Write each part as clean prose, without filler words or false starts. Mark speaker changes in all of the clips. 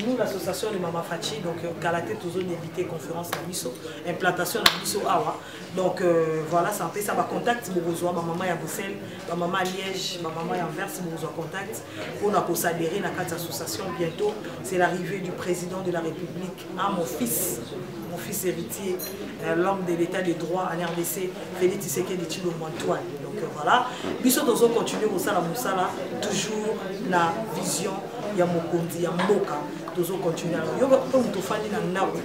Speaker 1: Nous, l'association de Mama Fachi, donc, Kalaté, toujours éviter conférence à Misso, implantation à Misso Awa. Donc, voilà, ça fait ça va contact, mon besoin, ma maman à Bruxelles, ma maman à Liège, ma maman à Anvers, mon besoin contact. On a pour s'adhérer à cette association bientôt. C'est l'arrivée du président de la République, à mon fils héritier, l'homme de l'état de droit en RDC, Félix Tshisekedi Tshilombo Antoine. Donc voilà, Biso dozo continuer au sala musala, toujours la vision ya mokondi ya mboka, dozo continuer. Yo ko muto fandi na ndako,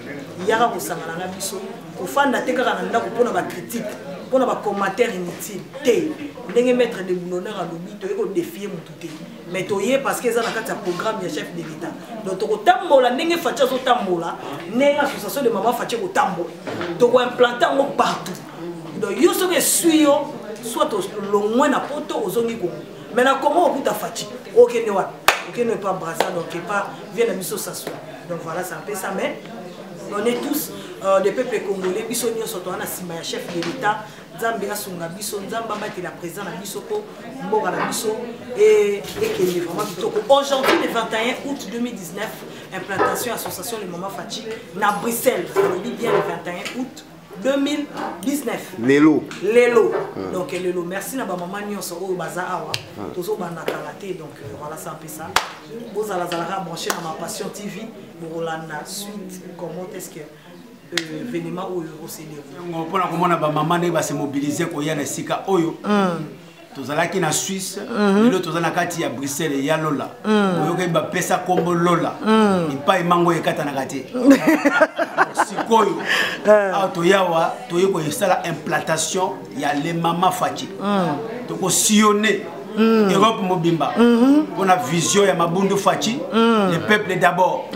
Speaker 1: yara ko sangana na biso, ko fanda te kaka na ndako pona ba critique, pona ba commentaire inutile te. Ndenge maître de boulonneur à lobi to ko défier mutu te. Mais toye parce que ça na kati ya programme ya chef de l'état. Donc to tambola ndenge facha zo tambola, ndenge association de Mama Fachi ko tambola. To ko implanter ngo partout. Donc yo so ke suyo soit au moins na poto ozongi ko. Mais na comment okuta Fachi? OK ne wa. OK ne pas brasa donc pas vient la mission s'asseoir. Donc voilà, ça fait ça mais on est tous des peuples congolais biso nyonso to na sima ya chef de l'état. Nzambe asunga biso nzamba bati la président na biso ko mboka na biso et que est vraiment kitoko. Aujourd'hui le 21 août 2019 implantation association de Mama Fachi na Bruxelles. On dit bien le 21 août 2019. Lelo. Donc Lelo, merci na ba maman nyonso o baza awa. Tozo bana kalaté donc voilà ça un peu ça. Vous allez brancher dans ma passion TV pour la suite comment est-ce que événement oyo océlérer.
Speaker 2: On pona komona ba maman ne ba se mobiliser ko ya na sika oyo. Tozalaki na Suisse, lelo tozana kati ya Bruxelles ya Lola. Oyo ba pesa kombo Lola. Ipa imango ekata na kati. Sikoyo. Auto yawa toyeko esala implantation ya les Mama Fachi. Toko sillonner Europe mobimba. On a vision ya Mabundu Fachi, le peuple d'abord.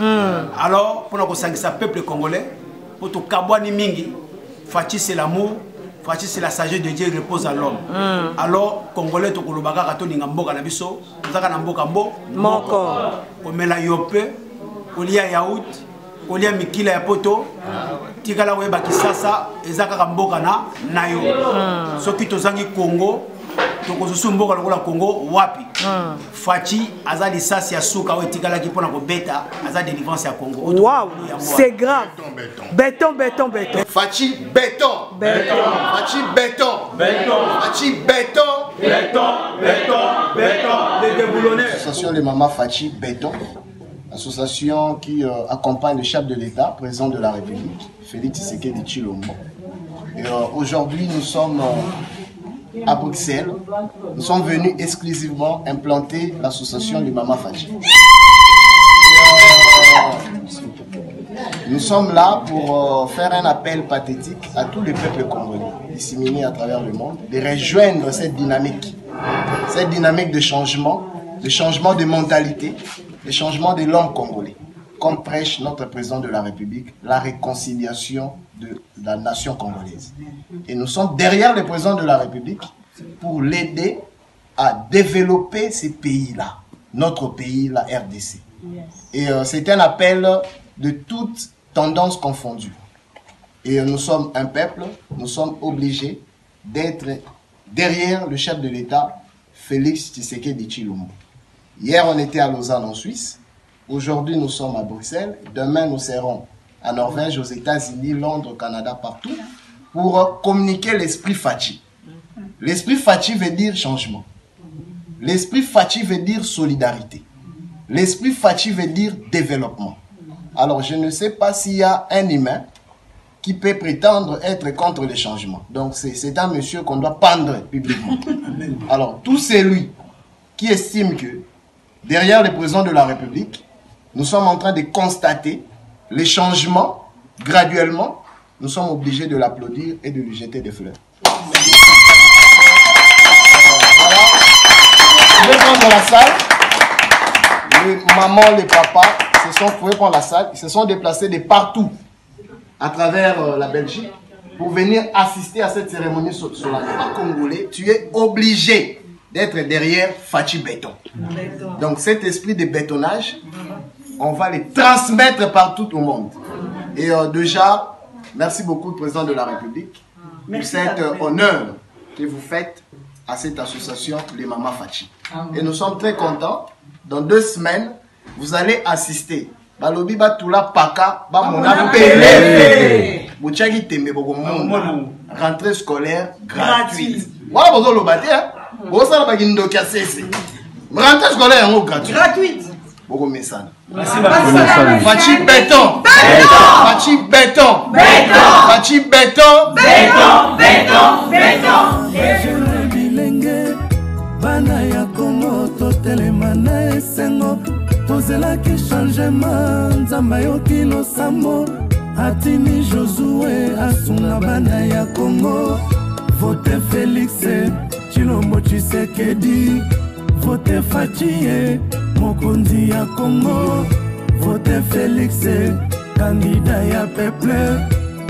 Speaker 2: Alors pour na peuple congolais pour tout kabwani mingi, Fachi c'est l'amour, Fachi c'est la sagesse de Dieu repose à l'homme. Alors congolais to kolobaka kato ninga mboka na biso, tozaka na mboka moko. Komela yope, kolia yaourt, kolia mikila ya poto, tikala weba kisasa ezaka mboka na yo. Soki tozangi Congo, tokozusu mboka lokola Congo wapi? Fachi aza lisasi ya suka we tikala ki pona ko beta aza délivrance ya Congo.
Speaker 1: Wow, c'est grave. Béton.
Speaker 3: Fachi béton. Fachi béton. Fachi béton.
Speaker 2: Les déboulonneurs.
Speaker 3: L'association de Mama Fachi béton. Association qui accompagne le chef de l'État, président de la République, Félix Tshisekedi Tshilombo. Et aujourd'hui nous sommes à Bruxelles, nous sommes venus exclusivement implanter l'association de Mama Fachi. Nous sommes là pour faire un appel pathétique à tous les peuples congolais disséminés à travers le monde de rejoindre cette dynamique de changement de mentalité, de changement de l'homme congolais, comme prêche notre président de la République, la réconciliation de la nation congolaise. Et nous sommes derrière le président de la République pour l'aider à développer ces pays-là, notre pays, la RDC. Et c'est un appel de toutes tendances confondues. Et nous sommes un peuple, nous sommes obligés d'être derrière le chef de l'État, Félix Tshisekedi Tshilombo. Hier, on était à Lausanne en Suisse. Aujourd'hui, nous sommes à Bruxelles. Demain, nous serons à Norvège, aux États-Unis, Londres, Canada, partout, pour communiquer l'esprit Fachi. L'esprit Fachi veut dire changement. L'esprit Fachi veut dire solidarité. L'esprit Fachi veut dire développement. Alors, je ne sais pas s'il y a un humain qui peut prétendre être contre le changement. Donc, c'est un monsieur qu'on doit pendre publiquement. Alors, tout celui qui estime que derrière le président de la République, nous sommes en train de constater les changements graduellement, nous sommes obligés de l'applaudir et de lui jeter des fleurs. Voilà. Vous pouvez prendre la salle. Les mamans, les papas, vous pouvez prendre la salle. Ils se sont déplacés de partout à travers la Belgique pour venir assister à cette cérémonie solennelle. Congolais, tu es obligé d'être derrière Fachi Béton. Donc cet esprit de bétonnage, on va les transmettre partout au monde. Et déjà, merci beaucoup, président de la République, pour cet honneur que vous faites à cette association, les Mama Fachi. Et nous sommes très contents. Dans 2 semaines, vous allez assister balobi batula paka bamona pele botiaki tembe bokomona rentrée scolaire gratuite wala bozoloba te bosala bakindoki ya sese rentrée scolaire yango gratuite bokomesana Fachi béton Fachi béton Fachi béton
Speaker 4: bana ya Congo totelema na esengo tozelaki changement nzamba yoki losambo atimi Josué asunga bana ya Congo vote Félix Tshilombo Tshisekedi vote Fachi mokonzi ya Congo vote Félix candidat ya peuple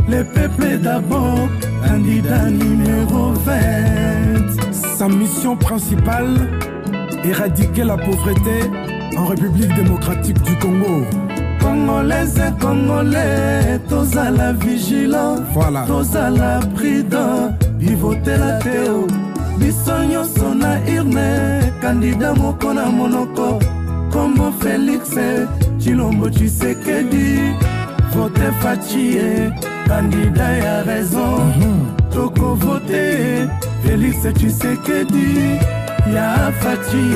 Speaker 4: le peuple d'abord candidat numéro 20. Sa mission principale, éradiquer la pauvreté en République démocratique du Congo. Congolaises et Congolais, tous à la vigilance, voilà. Tous à la prudence, bivoter la théo, bisogno sona irne, candidat moko na monoko, comme Félix Tshilombo Tshisekedi, voter Fachi, candidat ya raison, toko voter Félix Tshisekedi, ya Fachi,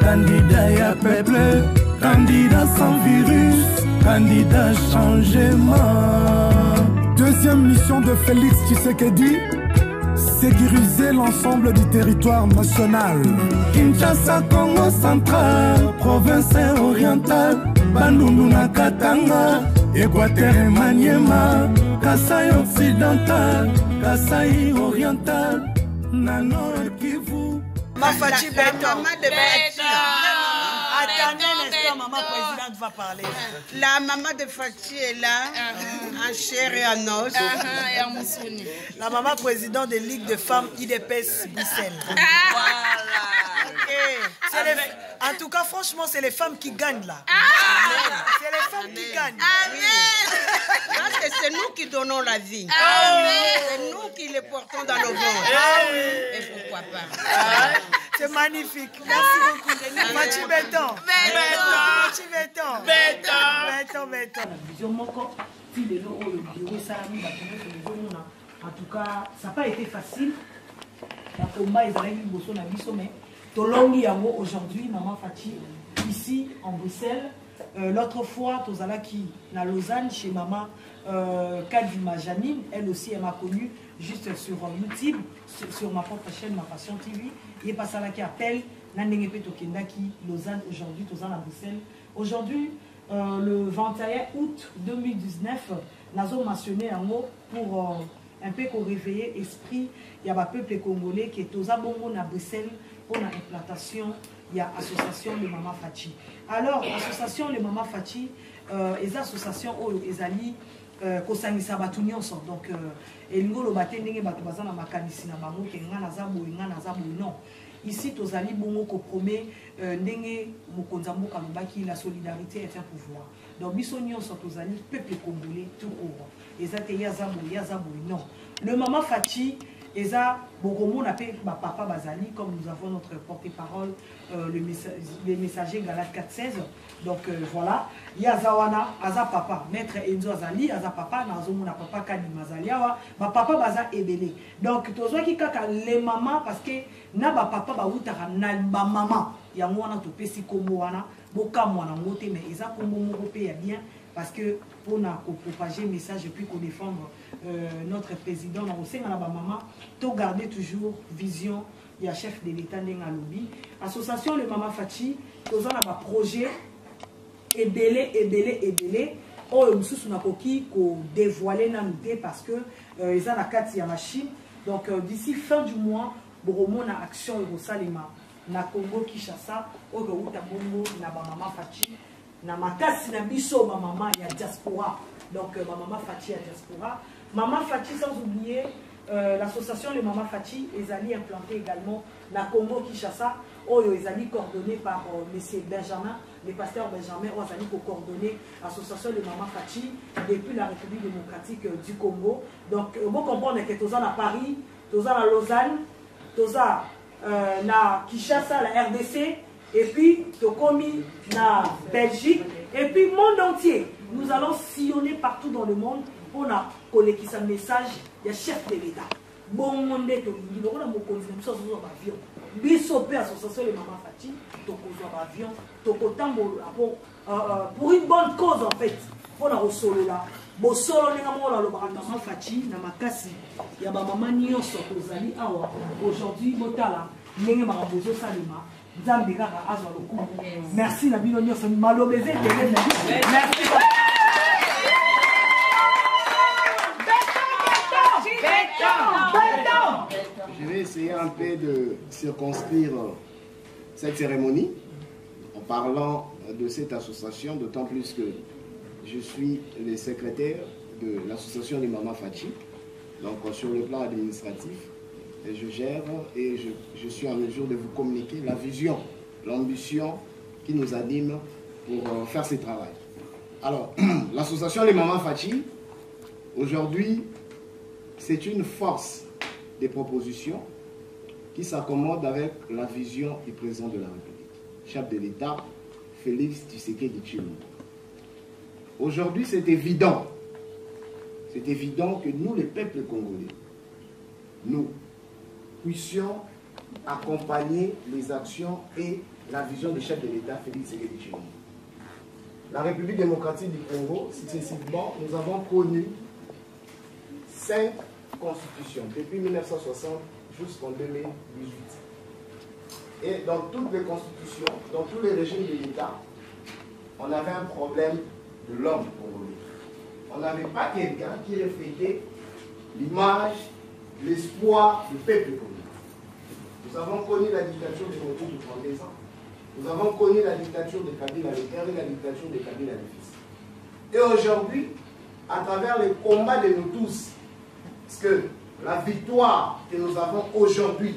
Speaker 4: candidat ya peuple, candidat sans virus, candidat changement. Deuxième mission de Félix Tshisekedi, sécuriser l'ensemble du territoire national. Kinshasa, Congo central, province orientale, Bandundu na Katanga, Équateur et Maniema, Kasai occidental, Kasai oriental, Nord Kivu.
Speaker 1: Ma Fachi béton. Attendez un instant, maman présidente va parler.
Speaker 5: La maman de Fachi est là, en chair et en os.
Speaker 1: La maman présidente de Ligue de femmes IDPS Bruxelles. En tout cas, franchement, c'est les femmes qui gagnent là. C'est les femmes qui gagnent.
Speaker 5: Parce que c'est nous qui donnons la vie. C'est nous qui les portons dans nos ventres. Et pourquoi pas?
Speaker 1: C'est magnifique. Merci beaucoup. Fachi béton. Fachi béton. En tout cas, ça n'a pas été facile. La combat est allé mais Tolongi Yango aujourd'hui, maman Fachi, ici en Bruxelles. L'autre fois, Tozala qui à Lausanne, chez maman Kadima Janine, elle aussi, elle m'a connue juste sur YouTube, sur ma propre chaîne, ma Passion TV. Il y a pas ça là qui appelle Nandengepe Tokenda qui Lausanne aujourd'hui, Tozala à Bruxelles. Aujourd'hui, le 21 août 2019, nous avons mentionné un mot pour un peu qu'on réveiller l'esprit. Il y a un peuple congolais qui est aux Abongo à Bruxelles pour l'implantation. Il y a l'association de Maman Fachi. Alors, l'association de Maman Fachi, les associations ils allient kosangisa batu nyonso. Donc, elingo lo bate ndenge batu bazana makanisi na bango ke nga naza boy non. Ici, tozali bongo ko promet ndenge mokonza mboka lobaki la solidarité est un pouvoir. Donc, biso nyonso tozali peuple congolais tout court. Ezate yaza boy non. Le Maman Fachi Eza Bogomo n'a pas papa Bazali, comme nous avons notre porte-parole, le messager Galate 416. Donc voilà, Yazawana, Aza papa, maître Enzo Azali, Aza papa, Nazomo na papa Kadi Mazaliawa, ma papa Baza Ebele. Donc tozo ki kaka les mamans parce que na ba papa ba utara na ba maman, ya mwana to pesi kombo wana, boka mwana ngote mais eza kombo moko pe ya bien. Parce que pour propager le message et puis qu'on défendre notre président, maman, tout garder toujours vision, il y a chef de l'État dans lobby. Association le Maman Fachi, nous avons un projet ébélé. Oh, nous avons dévoilé notre parce que ils ont la carte de machine. Donc d'ici fin du mois, nous avons une action au Salima, na Congo Kinshasa, au Bongo, na Maman Fachi. Na makasi na biso ma maman ya diaspora. Donc ma maman Fachi ya diaspora. Maman Fachi sans oublier l'association les Maman Fachi les alliés implantés également na Congo Kinshasa. Oyo les alliés coordonnés par monsieur Benjamin, le pasteur Benjamin, on a coordonné l'association les Maman Fachi depuis la République démocratique du Congo. Donc vous comprenez que tous à Paris, tous à Lausanne, tous à na Kinshasa, la RDC. Et puis, Tokomi na Belgique, Et puis, monde entier, nous allons sillonner partout dans le monde pour collecter ce message du chef de l'État. Bon monde, nous avons un avion. Bisopé association les mamans Fati, avion, pour une bonne cause en fait. Pour la solo là. Bon solo n'est pas le maman Fati, na makasi. Il y a ma maman nyonso kozali awa. Aujourd'hui, motala, n'est pas bozo salima. Zambi kaka azwa loku. Merci na bino nyonso malobeze tele. Merci.
Speaker 3: Je vais essayer un peu de circonscrire cette cérémonie en parlant de cette association, d'autant plus que je suis le secrétaire de l'association des Mamans Fati. Donc sur le plan administratif, je gère et je suis en mesure de vous communiquer la vision, l'ambition qui nous anime pour faire ce travail. Alors, l'association des Mamans Fati, aujourd'hui, c'est une force des propositions qui s'accommode avec la vision du président de la République, chef de l'État, Félix Tshisekedi Tshilombo. Aujourd'hui, c'est évident que nous, les peuples congolais, nous puissions accompagner les actions et la vision du chef de l'État, Félix Tshisekedi Tshilombo. La République démocratique du Congo, successivement, nous avons connu 5 constitutions, depuis 1960 jusqu'en 2018. Et dans toutes les constitutions, dans tous les régimes de l'État, on avait un problème de l'homme congolais. On n'avait pas quelqu'un qui reflétait l'image, l'espoir du peuple congolais. Nous avons connu la dictature de Mobutu de 32 ans. Nous avons connu la dictature de Kabila le père et la dictature de Kabila le fils. Et aujourd'hui, à travers les combats de nous tous, parce que la victoire que nous avons aujourd'hui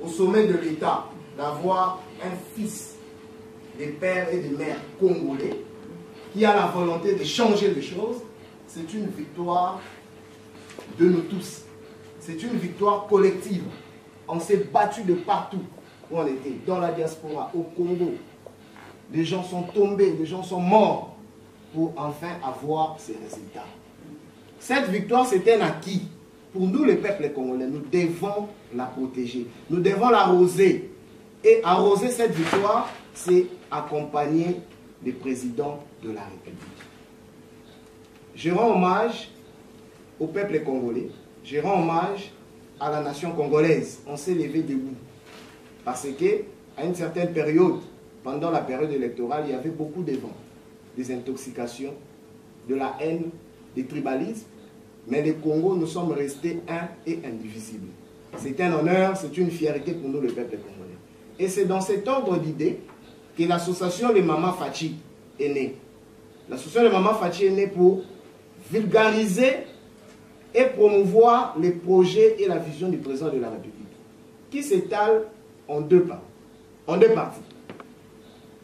Speaker 3: au sommet de l'État, d'avoir un fils des pères et des mères congolais qui a la volonté de changer les choses, c'est une victoire de nous tous. C'est une victoire collective. On s'est battu de partout où on était, dans la diaspora, au Congo. Les gens sont tombés, les gens sont morts pour enfin avoir ces résultats. Cette victoire, c'est un acquis. Pour nous, les peuples congolais, nous devons la protéger. Nous devons l'arroser. Et arroser cette victoire, c'est accompagner les présidents de la République. Je rends hommage au peuple congolais. Je rends hommage à la nation congolaise. On s'est levé debout. Parce qu'à une certaine période, pendant la période électorale, il y avait beaucoup de vents, des intoxications, de la haine, des tribalismes. Mais les Congo, nous sommes restés un et indivisibles. C'est un honneur, c'est une fierté pour nous, le peuple congolais. Et c'est dans cet ordre d'idées que l'association Les Mamans Fati est née. L'association Les Mamans Fati est née pour vulgariser et promouvoir les projets et la vision du président de la République, qui s'étale en deux parties.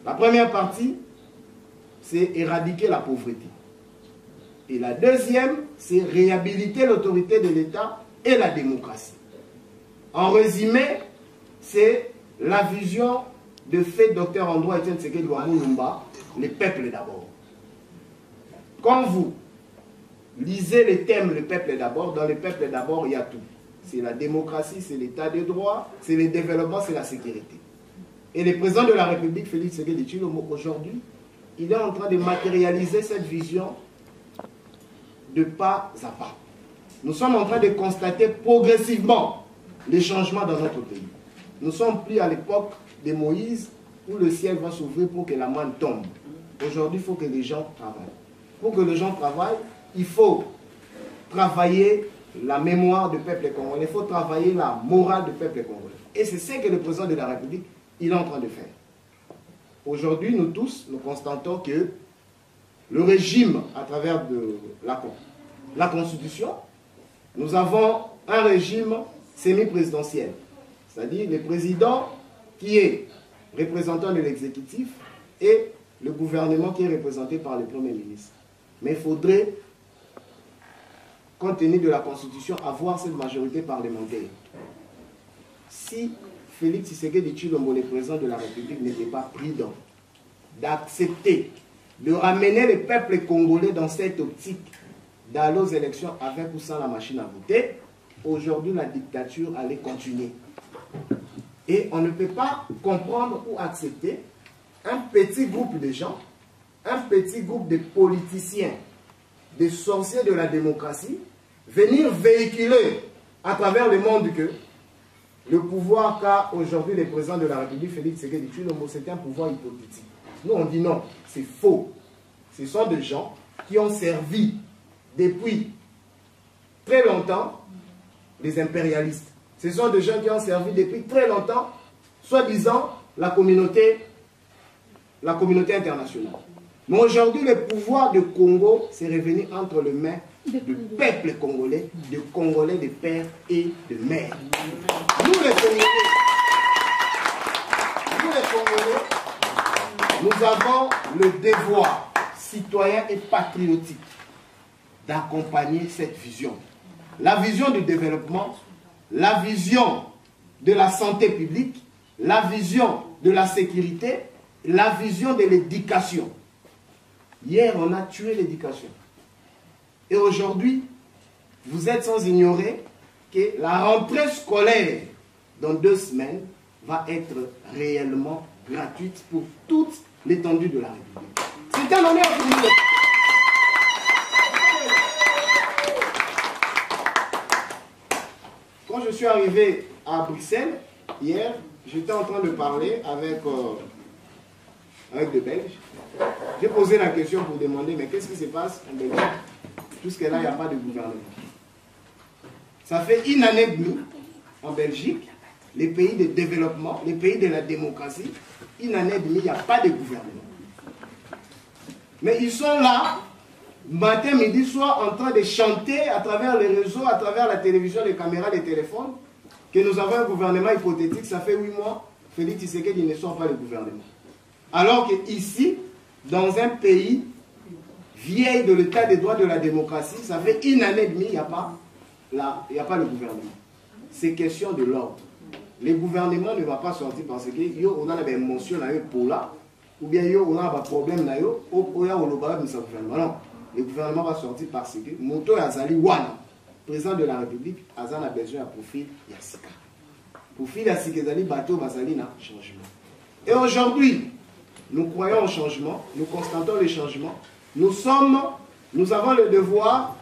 Speaker 3: La première partie, c'est éradiquer la pauvreté. Et la deuxième, c'est réhabiliter l'autorité de l'État et la démocratie. En résumé, c'est la vision de fait Dr André Etienne Tshisekedi Lumumba, les peuples d'abord. Quand vous lisez les thèmes le peuple d'abord, dans le peuple d'abord, il y a tout. C'est la démocratie, c'est l'état de droit, c'est le développement, c'est la sécurité. Et le président de la République, Félix Tshisekedi Tshilombo, aujourd'hui, il est en train de matérialiser cette vision de pas à pas. Nous sommes en train de constater progressivement les changements dans notre pays. Nous sommes plus à l'époque de Moïse où le ciel va s'ouvrir pour que la manne tombe. Aujourd'hui, il faut que les gens travaillent. Pour que les gens travaillent, il faut travailler la mémoire du peuple congolais, il faut travailler la morale du peuple congolais. Et c'est ce que le président de la République il est en train de faire. Aujourd'hui, nous tous, nous constatons que le régime, à travers de la Constitution, nous avons un régime semi-présidentiel. C'est-à-dire le président qui est représentant de l'exécutif et le gouvernement qui est représenté par le Premier ministre. Mais il faudrait, compte tenu de la Constitution, avoir cette majorité parlementaire. Si Félix Tshisekedi Tshilombo, le président de la République, n'était pas prudent d'accepter, de ramener le peuple congolais dans cette optique d'aller aux élections avec ou sans la machine à voter, aujourd'hui la dictature allait continuer. Et on ne peut pas comprendre ou accepter un petit groupe de gens, un petit groupe de politiciens, des sorciers de la démocratie, venir véhiculer à travers le monde que le pouvoir qu'a aujourd'hui le président de la République, Félix Tshisekedi Tshilombo, c'est un pouvoir hypothétique. Nous on dit non, c'est faux. Ce sont des gens qui ont servi depuis très longtemps les impérialistes. Ce sont des gens qui ont servi depuis très longtemps, soi-disant, la communauté internationale. Mais aujourd'hui, le pouvoir du Congo s'est revenu entre les mains du peuple congolais, de Congolais de père et de mère. Nous les Congolais, nous avons le devoir citoyen et patriotique d'accompagner cette vision. La vision du développement, la vision de la santé publique, la vision de la sécurité, la vision de l'éducation. Hier, on a tué l'éducation. Et aujourd'hui, vous êtes sans ignorer que la rentrée scolaire dans 2 semaines va être réellement gratuite pour toute l'étendue de la République. C'est un honneur pour nous. Quand je suis arrivé à Bruxelles, hier, j'étais en train de parler avec des Belges. J'ai posé la question pour demander, mais qu'est-ce qui se passe en Belgique, puisque là, il n'y a pas de gouvernement. Ça fait 1 année et demie en Belgique, les pays de développement, les pays de la démocratie, 1 année et demie, il n'y a pas de gouvernement. Mais ils sont là, matin, midi, soir, en train de chanter à travers les réseaux, à travers la télévision, les caméras, les téléphones, que nous avons un gouvernement hypothétique. Ça fait 8 mois, Félix Tshisekedi ne sort pas le gouvernement. Alors qu'ici, dans un pays vieil de l'état des droits de la démocratie, ça fait 1 année et demie, il n'y a pas le gouvernement. C'est question de l'ordre. Le gouvernement ne va pas sortir parce que on a des émotions pour là, ou bien on a un problème là, non. Le gouvernement va sortir parce que Moto Azali Wana, président de la République, Azan a besoin de profil Yassika. Profil Yassika Azali Bato Bazali na changement. Et aujourd'hui, nous croyons au changement, nous constatons les changements. Nous avons le devoir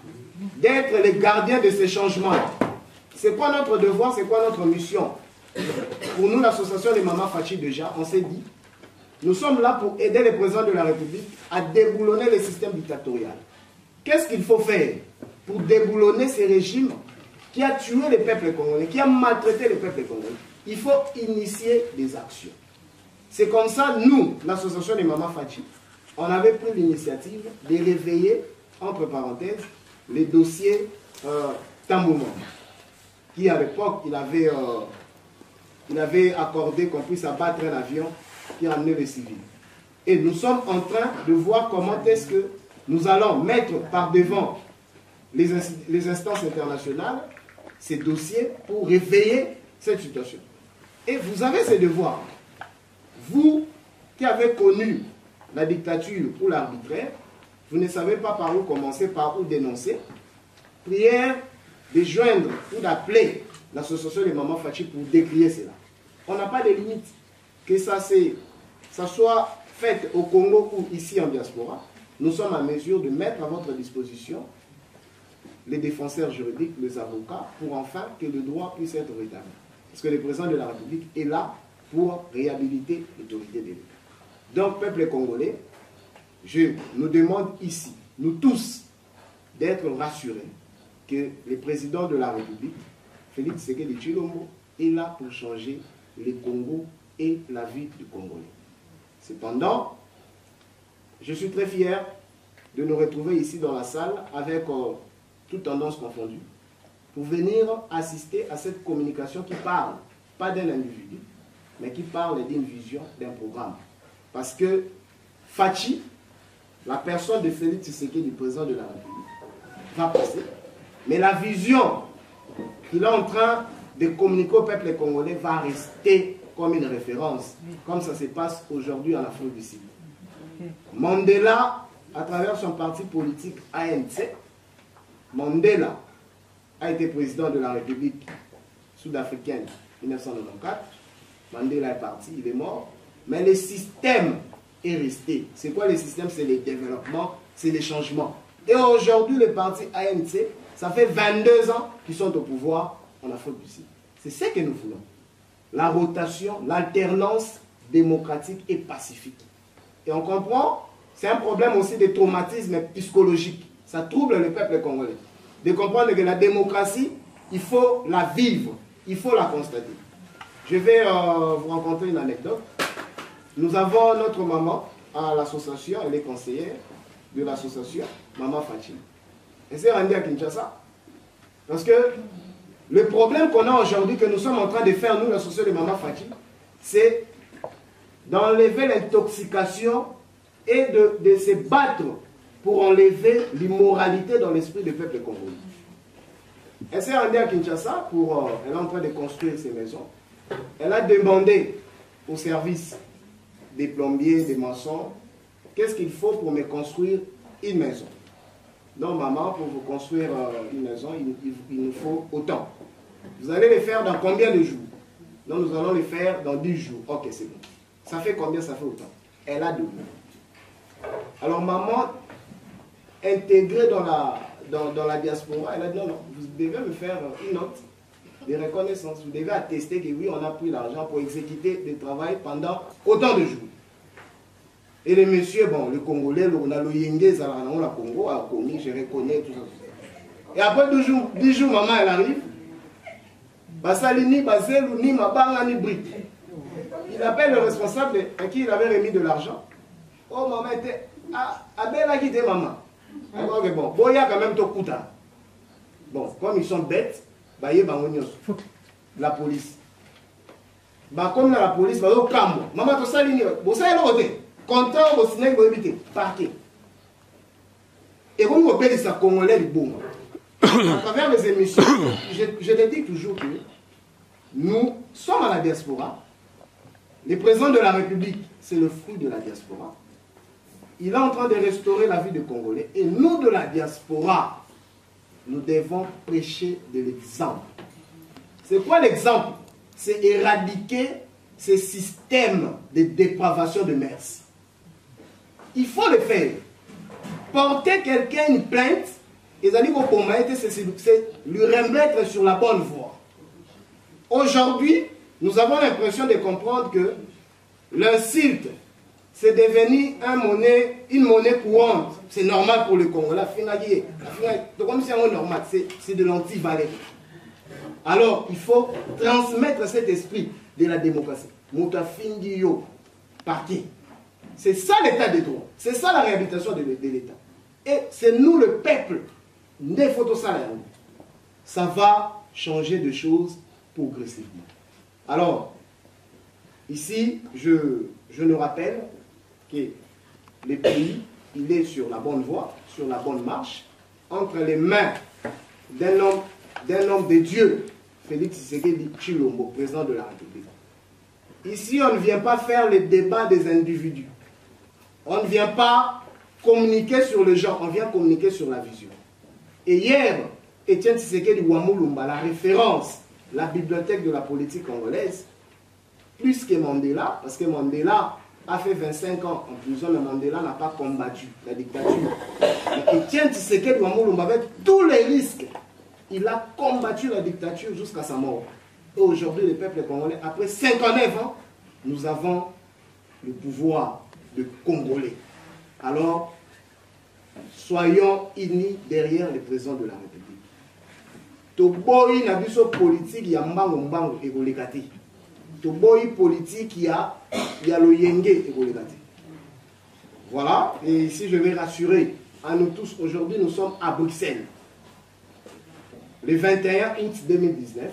Speaker 3: d'être les gardiens de ces changements. C'est quoi notre devoir, c'est quoi notre mission? Pour nous, l'association des Mama Fachi, déjà, on s'est dit, nous sommes là pour aider le président de la République à déboulonner le système dictatorial. Qu'est-ce qu'il faut faire pour déboulonner ces régimes qui a tué le peuple congolais, qui a maltraité le peuple congolais? Il faut initier des actions. C'est comme ça, nous, l'association des Mama Fachi, on avait pris l'initiative de réveiller, entre parenthèses, les dossiers Tamboumou, qui à l'époque, il avait accordé qu'on puisse abattre un avion qui ramenait les civils. Et nous sommes en train de voir comment est-ce que nous allons mettre par devant les instances internationales ces dossiers pour réveiller cette situation. Et vous avez ces devoirs. Vous qui avez connu la dictature ou l'arbitraire, vous ne savez pas par où commencer, par où dénoncer. Prière de joindre ou d'appeler l'association des Mama Fachi pour décrier cela. On n'a pas de limite. Que ça soit fait au Congo ou ici en diaspora, nous sommes à mesure de mettre à votre disposition les défenseurs juridiques, les avocats, pour enfin que le droit puisse être rétabli. Parce que le président de la République est là pour réhabiliter l'autorité de l'État. Donc, peuple congolais, je nous demande ici, nous tous, d'être rassurés que le président de la République, Félix Tshisekedi Tshilombo, est là pour changer le Congo et la vie du Congolais. Cependant, je suis très fier de nous retrouver ici dans la salle avec toutes tendances confondues pour venir assister à cette communication qui parle, pas d'un individu, mais qui parle d'une vision, d'un programme. Parce que Fachi, la personne de Félix Tshisekedi, du président de la République, va passer, mais la vision qu'il est en train de communiquer au peuple congolais va rester comme une référence, comme ça se passe aujourd'hui en Afrique du Sud. Mandela, à travers son parti politique ANC, Mandela a été président de la République sud-africaine en 1994. Mandela est parti, il est mort. Mais le système est resté. C'est quoi le système? C'est le développement, c'est les changements. Et aujourd'hui, le parti ANC, ça fait 22 ans qu'ils sont au pouvoir en Afrique du Sud. C'est ce que nous voulons. La rotation, l'alternance démocratique et pacifique. Et on comprend, c'est un problème aussi de traumatisme psychologique. Ça trouble le peuple congolais. De comprendre que la démocratie, il faut la vivre, il faut la constater. Je vais vous raconter une anecdote. Nous avons notre maman à l'association, elle est conseillère de l'association, Maman Fachi. Elle s'est rendue à Kinshasa. Parce que le problème qu'on a aujourd'hui, que nous sommes en train de faire, nous, l'association de Maman Fachi, c'est d'enlever l'intoxication et de se battre pour enlever l'immoralité dans l'esprit du peuple congolais. Elle s'est rendue à Kinshasa, elle est en train de construire ses maisons. Elle a demandé au service des plombiers, des maçons, qu'est-ce qu'il faut pour me construire une maison. Donc maman, pour vous construire une maison, il nous faut autant. Vous allez le faire dans combien de jours? Donc nous allons le faire dans 10 jours. Ok, c'est bon. Ça fait combien? Ça fait autant. Elle a donné. Alors maman, intégrée dans la diaspora, elle a dit non, non, vous devez me faire une note de reconnaissance. Vous devez attester que oui, on a pris l'argent pour exécuter le travail pendant autant de jours. Et le monsieur, bon, le Congolais, on a le Yengé, on a Congo, a connu, je reconnais tout ça. Et après 10 jours, maman, elle arrive. Basalini, Baselou, ni Mabanga, ni Brique. Il appelle le responsable à qui il avait remis de l'argent. Oh, maman était. Ah, Abel qui était maman. Alors que bon, il y a quand même tout Kouta. Bon, comme ils sont bêtes, bah, il y a la police. Bah, comme la police, bah, il y a Kambo. Maman, tout ça, il y a l'autre. Content au cinéma, il y a parquet. Et comme vous appelez ça Congolais, bon. À travers les émissions, je le dis toujours que nous sommes à la diaspora. Le président de la République, c'est le fruit de la diaspora. Il est en train de restaurer la vie des Congolais. Et nous, de la diaspora, nous devons prêcher de l'exemple. C'est quoi l'exemple? C'est éradiquer ce système de dépravation de mœurs. Il faut le faire. Porter quelqu'un une plainte, c'est lui remettre sur la bonne voie. Aujourd'hui, nous avons l'impression de comprendre que l'insulte, c'est devenu une monnaie courante. C'est normal pour le Congo. C'est de l'anti-valeur. Alors, il faut transmettre cet esprit de la démocratie. C'est ça l'état de droit. C'est ça la réhabilitation de l'État. Et c'est nous, le peuple, des photos salariales. Ça va changer de choses progressivement. Alors, ici, je nous rappelle que le pays, il est sur la bonne voie, sur la bonne marche, entre les mains d'un homme de Dieu, Félix Tshisekedi Tshilombo, président de la République. Ici, on ne vient pas faire le débat des individus. On ne vient pas communiquer sur le genre, on vient communiquer sur la vision. Et hier, Étienne Tshisekedi Wamulumba, la référence, la bibliothèque de la politique congolaise, plus que Mandela, parce que Mandela a fait 25 ans en prison, mais Mandela n'a pas combattu la dictature. Et Étienne Tshisekedi Wamulumba, avec tous les risques, il a combattu la dictature jusqu'à sa mort. Et aujourd'hui, le peuple congolais, après 59 ans, nous avons le pouvoir de Congolais. Alors, soyons unis derrière le président de la République. Toboyi na biso politique ya mbango ekolekati. Toboyi politique ya loyenge ekolekati. Voilà, et ici je vais rassurer à nous tous, aujourd'hui nous sommes à Bruxelles. Le 21 août 2019,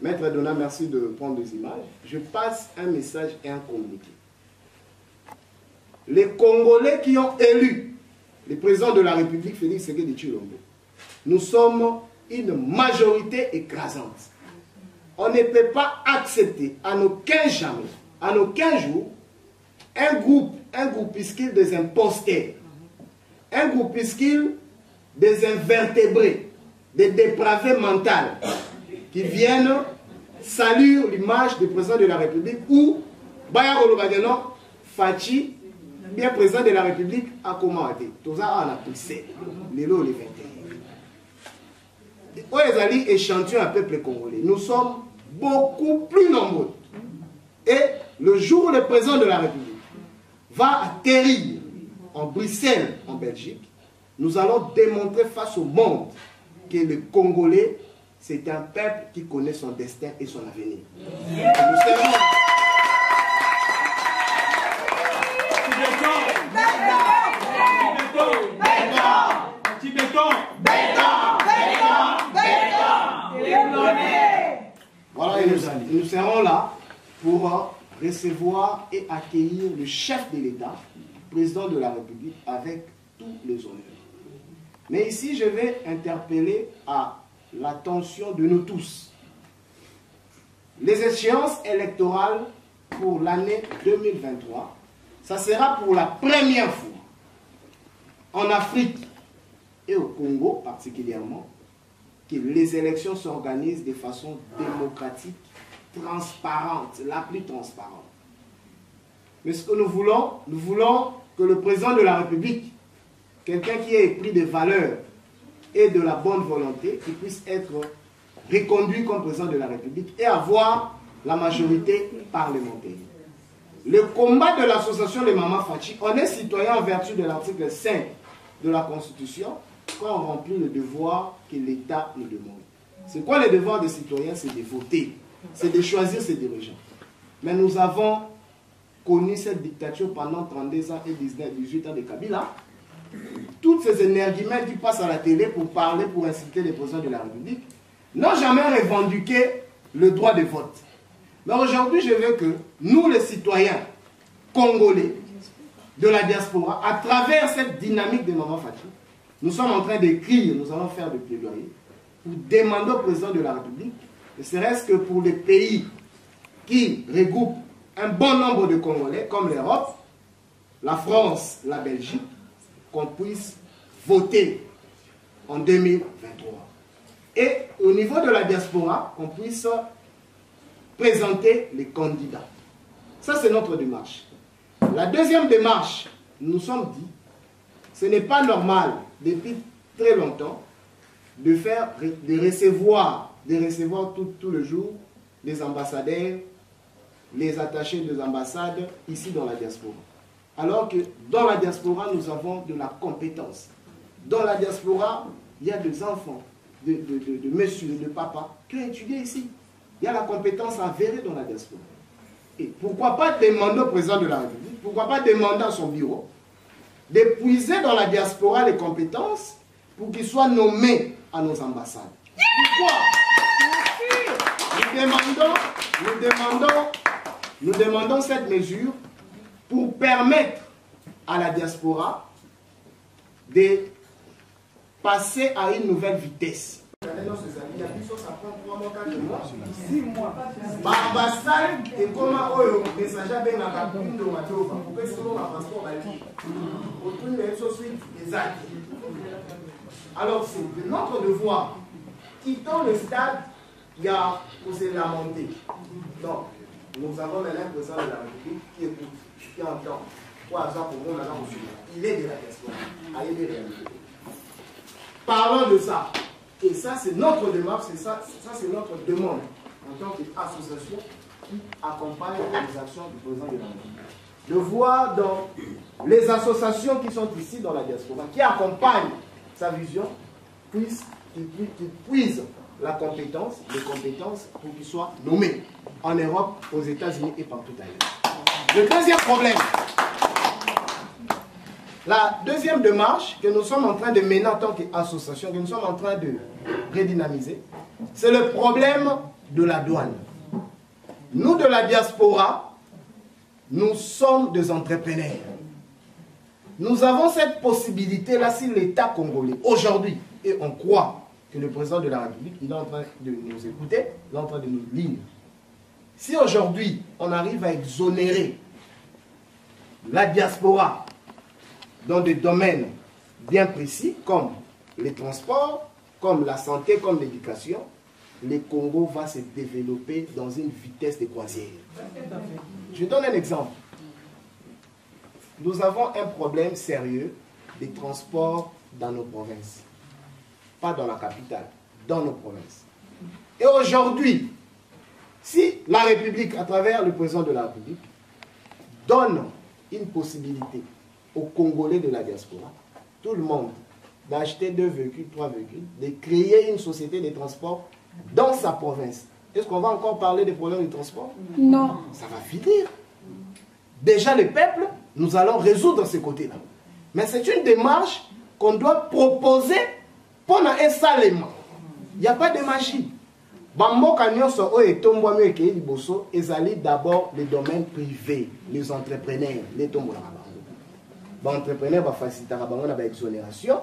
Speaker 3: Maître Donat, merci de prendre des images. Je passe un message et un communiqué. Les Congolais qui ont élu le président de la République, Félix Tshisekedi Tshilombo, nous sommes une majorité écrasante. On ne peut pas accepter, à nos 15 jours, un groupuscule des imposteurs, un groupuscule des invertébrés, des dépravés mentaux qui viennent saluer l'image du président de la République ou Bayaro Lobadeno, Fachi, bien président de la République, a commandé. Tout ça, on a poussé. Les lots, les 21. Oezali échantillon à peuple congolais. Nous sommes beaucoup plus nombreux. Et le jour où le président de la République va atterrir en Bruxelles, en Belgique, nous allons démontrer face au monde que le Congolais, c'est un peuple qui connaît son destin et son avenir. Voilà, nous serons là pour recevoir et accueillir le chef de l'État, président de la République, avec tous les honneurs. Mais ici, je vais interpeller à l'attention de nous tous. Les échéances électorales pour l'année 2023, ça sera pour la première fois en Afrique et au Congo particulièrement, que les élections s'organisent de façon démocratique, transparente, la plus transparente. Mais ce que nous voulons que le président de la République, quelqu'un qui ait pris des valeurs et de la bonne volonté, qui puisse être reconduit comme président de la République et avoir la majorité parlementaire. Le combat de l'association des Mamans Fachi, on est citoyen en vertu de l'article 5 de la Constitution quand on remplit le devoir que l'État nous demande. C'est quoi le devoir des citoyens? C'est de voter, c'est de choisir ses dirigeants. Mais nous avons connu cette dictature pendant 32 ans et 18 ans de Kabila. Toutes ces énergumènes qui passent à la télé pour parler, pour inciter les présidents de la République, n'ont jamais revendiqué le droit de vote. Mais aujourd'hui, je veux que nous, les citoyens congolais de la diaspora, à travers cette dynamique de Maman Fachi, nous sommes en train d'écrire, nous allons faire des plaidoyers pour demander au président de la République, ne serait-ce que pour les pays qui regroupent un bon nombre de Congolais, comme l'Europe, la France, la Belgique, qu'on puisse voter en 2023. Et au niveau de la diaspora, qu'on puisse présenter les candidats. Ça, c'est notre démarche. La deuxième démarche, nous nous sommes dit, ce n'est pas normal, depuis très longtemps, de recevoir tout le jour les ambassadeurs, les attachés des ambassades ici dans la diaspora. Alors que dans la diaspora, nous avons de la compétence. Dans la diaspora, il y a des enfants, de monsieur, de papa, qui ont étudié ici. Il y a la compétence avérée dans la diaspora. Et pourquoi pas demander au président de la République, pourquoi pas demander à son bureau, d'épuiser dans la diaspora les compétences pour qu'ils soient nommés à nos ambassades. Pourquoi? Nous demandons cette mesure pour permettre à la diaspora de passer à une nouvelle vitesse. Alors c'est de notre devoir, quittant le stade, il y a pour se lamenter. Donc, nous avons maintenant un président de la République qui écoute, qui entend. Il est de la diaspora. Parlons de ça. Et ça, c'est notre démarche, ça c'est notre demande en tant qu'association qui accompagne les actions du président de la République. De voir dans les associations qui sont ici dans la diaspora, qui accompagnent sa vision, qu'ils puisent la compétence, les compétences pour qu'ils soient nommés en Europe, aux États-Unis et partout ailleurs. Le deuxième problème, la deuxième démarche que nous sommes en train de mener en tant qu'association, que nous sommes en train de redynamiser, c'est le problème de la douane. Nous, de la diaspora, nous sommes des entrepreneurs. Nous avons cette possibilité-là si l'État congolais, aujourd'hui, et on croit que le président de la République, il est en train de nous écouter, il est en train de nous lire. Si aujourd'hui, on arrive à exonérer la diaspora dans des domaines bien précis comme les transports, comme la santé, comme l'éducation, le Congo va se développer dans une vitesse de croisière. Je donne un exemple. Nous avons un problème sérieux des transports dans nos provinces. Pas dans la capitale, dans nos provinces. Et aujourd'hui, si la République, à travers le président de la République, donne une possibilité aux Congolais de la diaspora, tout le monde, d'acheter 2 véhicules, 3 véhicules, de créer une société de transport dans sa province. Est-ce qu'on va encore parler des problèmes de transport? Non. Ça va finir. Déjà, le peuple, nous allons résoudre ce côté-là. Mais c'est une démarche qu'on doit proposer pendant un salement. Il n'y a pas de magie. Bamboka nyonso oyo etombwami ekei liboso ezali d'abord les domaines privés, les entrepreneurs, les tombolaka bango. Ba entrepreneurs ba facilitaka bango na ba exonération,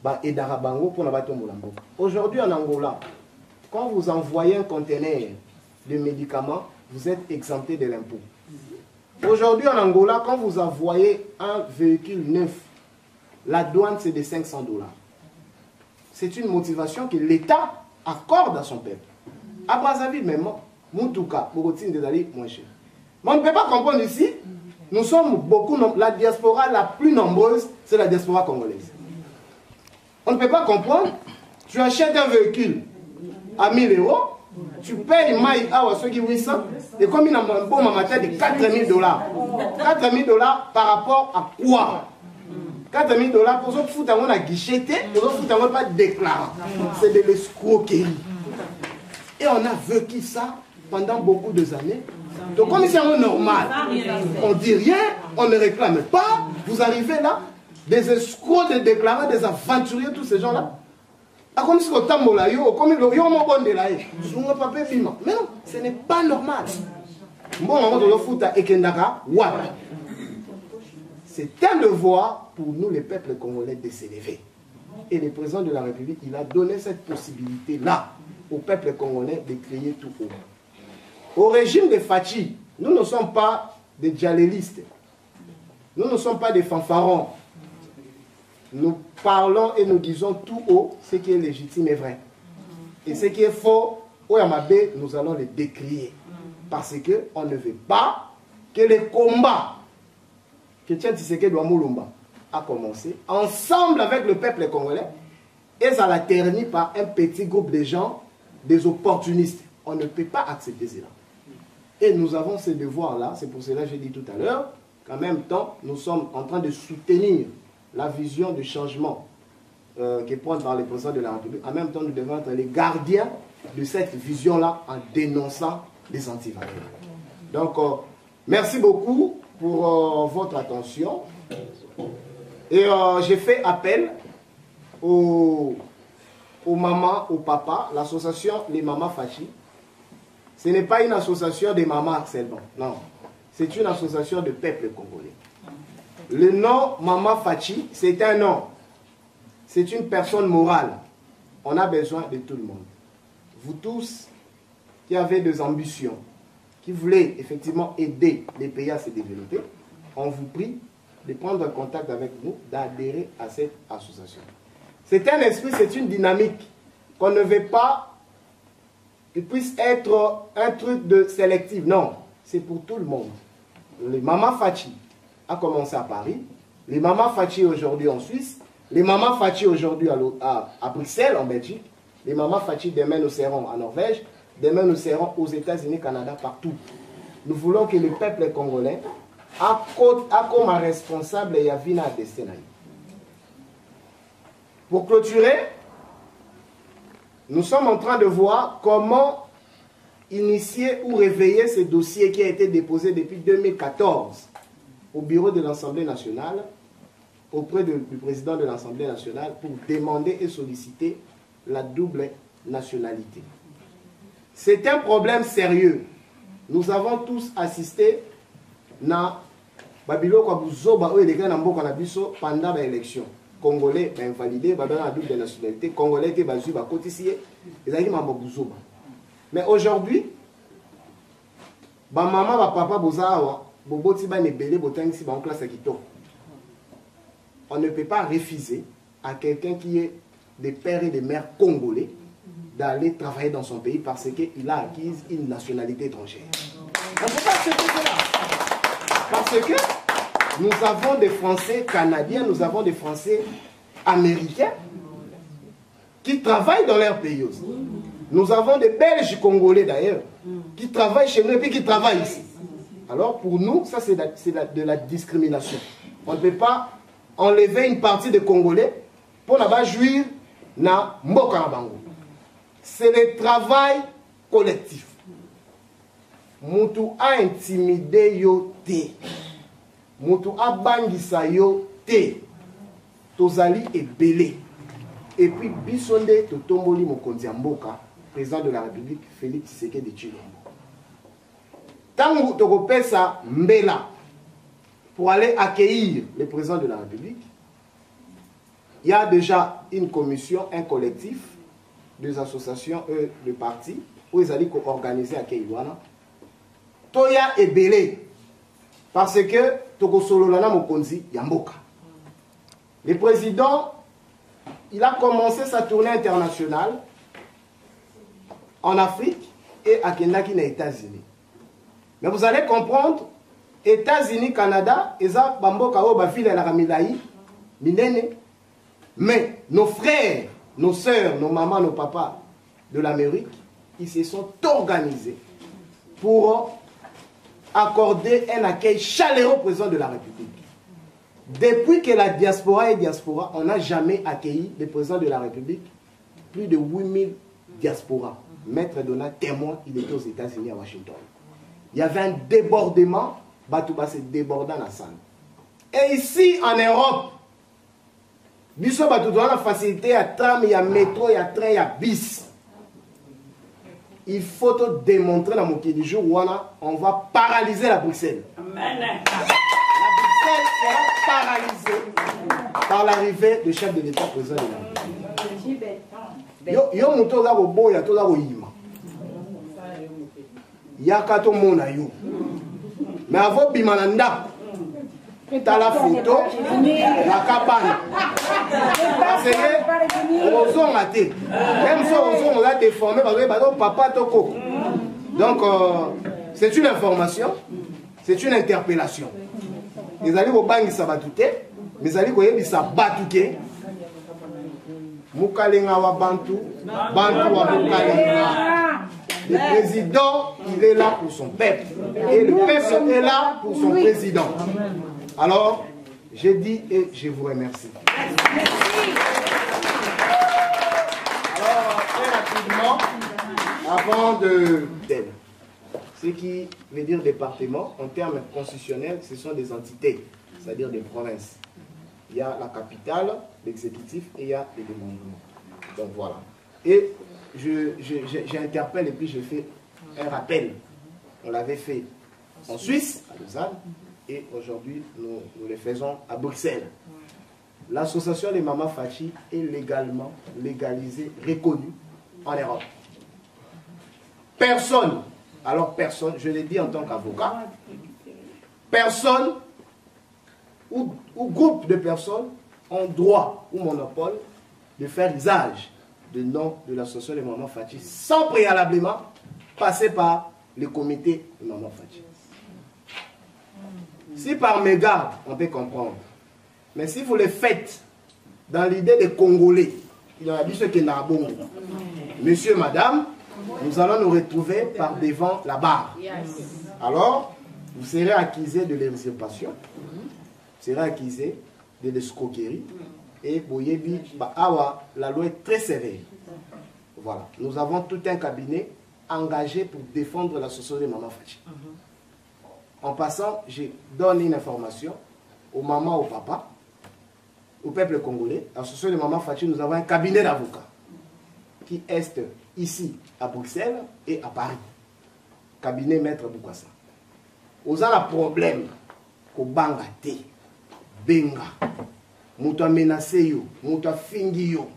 Speaker 3: ba edaka bango pour na ba tombola mboka. Aujourd'hui en Angola, quand vous envoyez un conteneur de médicaments, vous êtes exempté de l'impôt. Aujourd'hui en Angola, quand vous envoyez un véhicule neuf, la douane c'est de $500. C'est une motivation que l'État accorde à son peuple. À Brazzaville même, Moutouka, Bogotine des alliés moins cher. Mais on ne peut pas comprendre ici, nous sommes beaucoup, la diaspora la plus nombreuse, c'est la diaspora congolaise. On ne peut pas comprendre, tu achètes un véhicule à 1000 €, tu payes maï à ceux qui 800, et comme il a un bon matin de $4000. $4000 par rapport à quoi? $4000 pour se foutre à guicheté, pour se foutre à pas déclarant. C'est de l'escroquerie. Et on a vécu ça pendant beaucoup d'années. Donc comme c'est normal, on ne dit rien, on ne réclame pas, vous arrivez là, des escrocs, des déclarants, des aventuriers, tous ces gens-là. Comme si on tambola yo, comme il y a un bon de la mais non, ce n'est pas normal. Bon, on va foutre à Ekendaka, voilà. C'est un devoir pour nous, les peuples congolais, de s'élever. Et le président de la République, il a donné cette possibilité-là au peuple congolais de créer tout haut. Au régime de Fachi, nous ne sommes pas des djalélistes. Nous ne sommes pas des fanfarons. Nous parlons et nous disons tout haut ce qui est légitime et vrai. Et ce qui est faux, au Yamabé, nous allons le décrier. Parce qu'on ne veut pas que les combats que Tien Tshisekedi Mulumba a commencé, ensemble avec le peuple congolais, et ça l'a terni par un petit groupe de gens, des opportunistes. On ne peut pas accepter cela. Et nous avons ce devoir-là, c'est pour cela que j'ai dit tout à l'heure, qu'en même temps, nous sommes en train de soutenir la vision de changement qui est pointe par le président de la République. En même temps, nous devons être les gardiens de cette vision-là en dénonçant les antivaleurs. Donc, merci beaucoup pour votre attention. Et j'ai fait appel aux mamans, aux papas, l'association Les Mamas Fachi. Ce n'est pas une association des mamans seulement, non. C'est une association de peuple congolais. Le nom Mama Fachi, c'est un nom. C'est une personne morale. On a besoin de tout le monde. Vous tous qui avez des ambitions, qui voulez effectivement aider les pays à se développer, on vous prie de prendre contact avec nous, d'adhérer à cette association. C'est un esprit, c'est une dynamique qu'on ne veut pas qu'il puisse être un truc de sélectif. Non, c'est pour tout le monde. Les Mama Fachi a commencé à Paris, les Mama Fachi aujourd'hui en Suisse, les Mama Fachi aujourd'hui à Bruxelles, en Belgique, les Mama Fachi demain nous serons en Norvège, demain nous serons aux États-Unis, Canada, partout. Nous voulons que le peuple congolais a comme responsable Yavina Destenaï. Pour clôturer, nous sommes en train de voir comment initier ou réveiller ce dossier qui a été déposé depuis 2014 au bureau de l'Assemblée nationale, auprès du président de l'Assemblée nationale, pour demander et solliciter la double nationalité. C'est un problème sérieux. Nous avons tous assisté à Babilo Kwabuzoba pendant l'élection. Congolais invalidé, la double nationalité, Congolais qui bazuba cotissier, mais aujourd'hui, maman, papa, bozawa, boboti ba nebele botangisi ba en classe à Kitoko. On ne peut pas refuser à quelqu'un qui est des pères et des mères congolais d'aller travailler dans son pays parce qu'il a acquis une nationalité étrangère. On ne peut pas accepter cela. Parce que nous avons des Français canadiens, nous avons des Français américains qui travaillent dans leur pays aussi. Nous avons des Belges congolais d'ailleurs qui travaillent chez nous et puis qui travaillent ici. Alors pour nous, ça c'est de la discrimination. On ne peut pas enlever une partie des Congolais pour ne pas jouir na mboka na bango. C'est le travail collectif. Mutu a intimidé yo te. Mutu a bangisa yo te. Tozali ebele. Et puis bisonde totomboli mokonzi mboka, président de la République Félix Tshisekedi Tshilombo. Tangu tokopesa mbela pour aller accueillir le président de la République, il y a déjà une commission, un collectif, des associations, de partis, où ils allaient organiser accueil wana. Toya ebele parce que tokosololana mokonzi yamboka. Le président, il a commencé sa tournée internationale en Afrique et à Kendaki aux États-Unis. Mais vous allez comprendre, États-Unis, Canada, eza bamboka o ba ville la Ramilai, minene. Mais nos frères, nos sœurs, nos mamans, nos papas de l'Amérique, ils se sont organisés pour accorder un accueil chaleureux au président de la République. Depuis que la diaspora est diaspora, on n'a jamais accueilli le président de la République. Plus de 8000 diasporas. Maître Donat, témoin, il était aux États-Unis, à Washington. Il y avait un débordement, Batouba s'est débordé dans la salle. Et ici, en Europe, Biso Batouba a la facilité à tram, il y a métro, il y a train, il y a bis. Il faut te démontrer dans mon du jour où on va paralyser la Bruxelles. Amen. La Bruxelles sera paralysée par l'arrivée du chef de l'État président de la République. Yo muto za bobo ya to za boyima. Ya kato mona yo. Mais avant bimana ndako. T'as la photo, la cabane. Parce que on a raté. Même si on a déformé, parce que papa toko. Donc c'est une information, c'est une interpellation. Les alliés au bangi sabatouté, mais alliés au yebi sabatouké. Mukalenga wa bantu, bantu wa mukalenga. Le président, il est là pour son peuple. Et le peuple est là pour son président. Alors, je dis et je vous remercie. Alors, très rapidement, avant de... Ce qui veut dire département, en termes constitutionnels, ce sont des entités, c'est-à-dire des provinces. Il y a la capitale, l'exécutif, et il y a les démembrements. Donc voilà. Et j'interpelle et puis je fais un rappel. On l'avait fait en Suisse, à Lausanne, et aujourd'hui nous le faisons à Bruxelles. L'association des Mamas Fachi est légalement légalisée, reconnue en Europe. Personne, alors personne, je l'ai dit en tant qu'avocat, personne ou groupe de personnes ont droit ou monopole de faire usage du nom de l'association des Mamas Fachi sans préalablement passer par le comité de Mamas Fachi. Si par mégarde, on peut comprendre. Mais si vous le faites dans l'idée des Congolais, il y a dit ce qui est Nabongo. Monsieur, madame, nous allons nous retrouver par devant la barre. Alors, vous serez accusé de l'usurpation, vous serez accusé de l'escroquerie. Et Boyebi, la loi est très sévère. Voilà. Nous avons tout un cabinet engagé pour défendre l'association des Mamas Fachi. En passant, je donne une information aux mamans, aux papas, au peuple congolais. L'association des Mamas Fachi, nous avons un cabinet d'avocats qui est ici à Bruxelles et à Paris. Cabinet Maître Boukwassa. Aux a problème qu'au banga te, benga, mouta menacé yo, mouta fingi yo,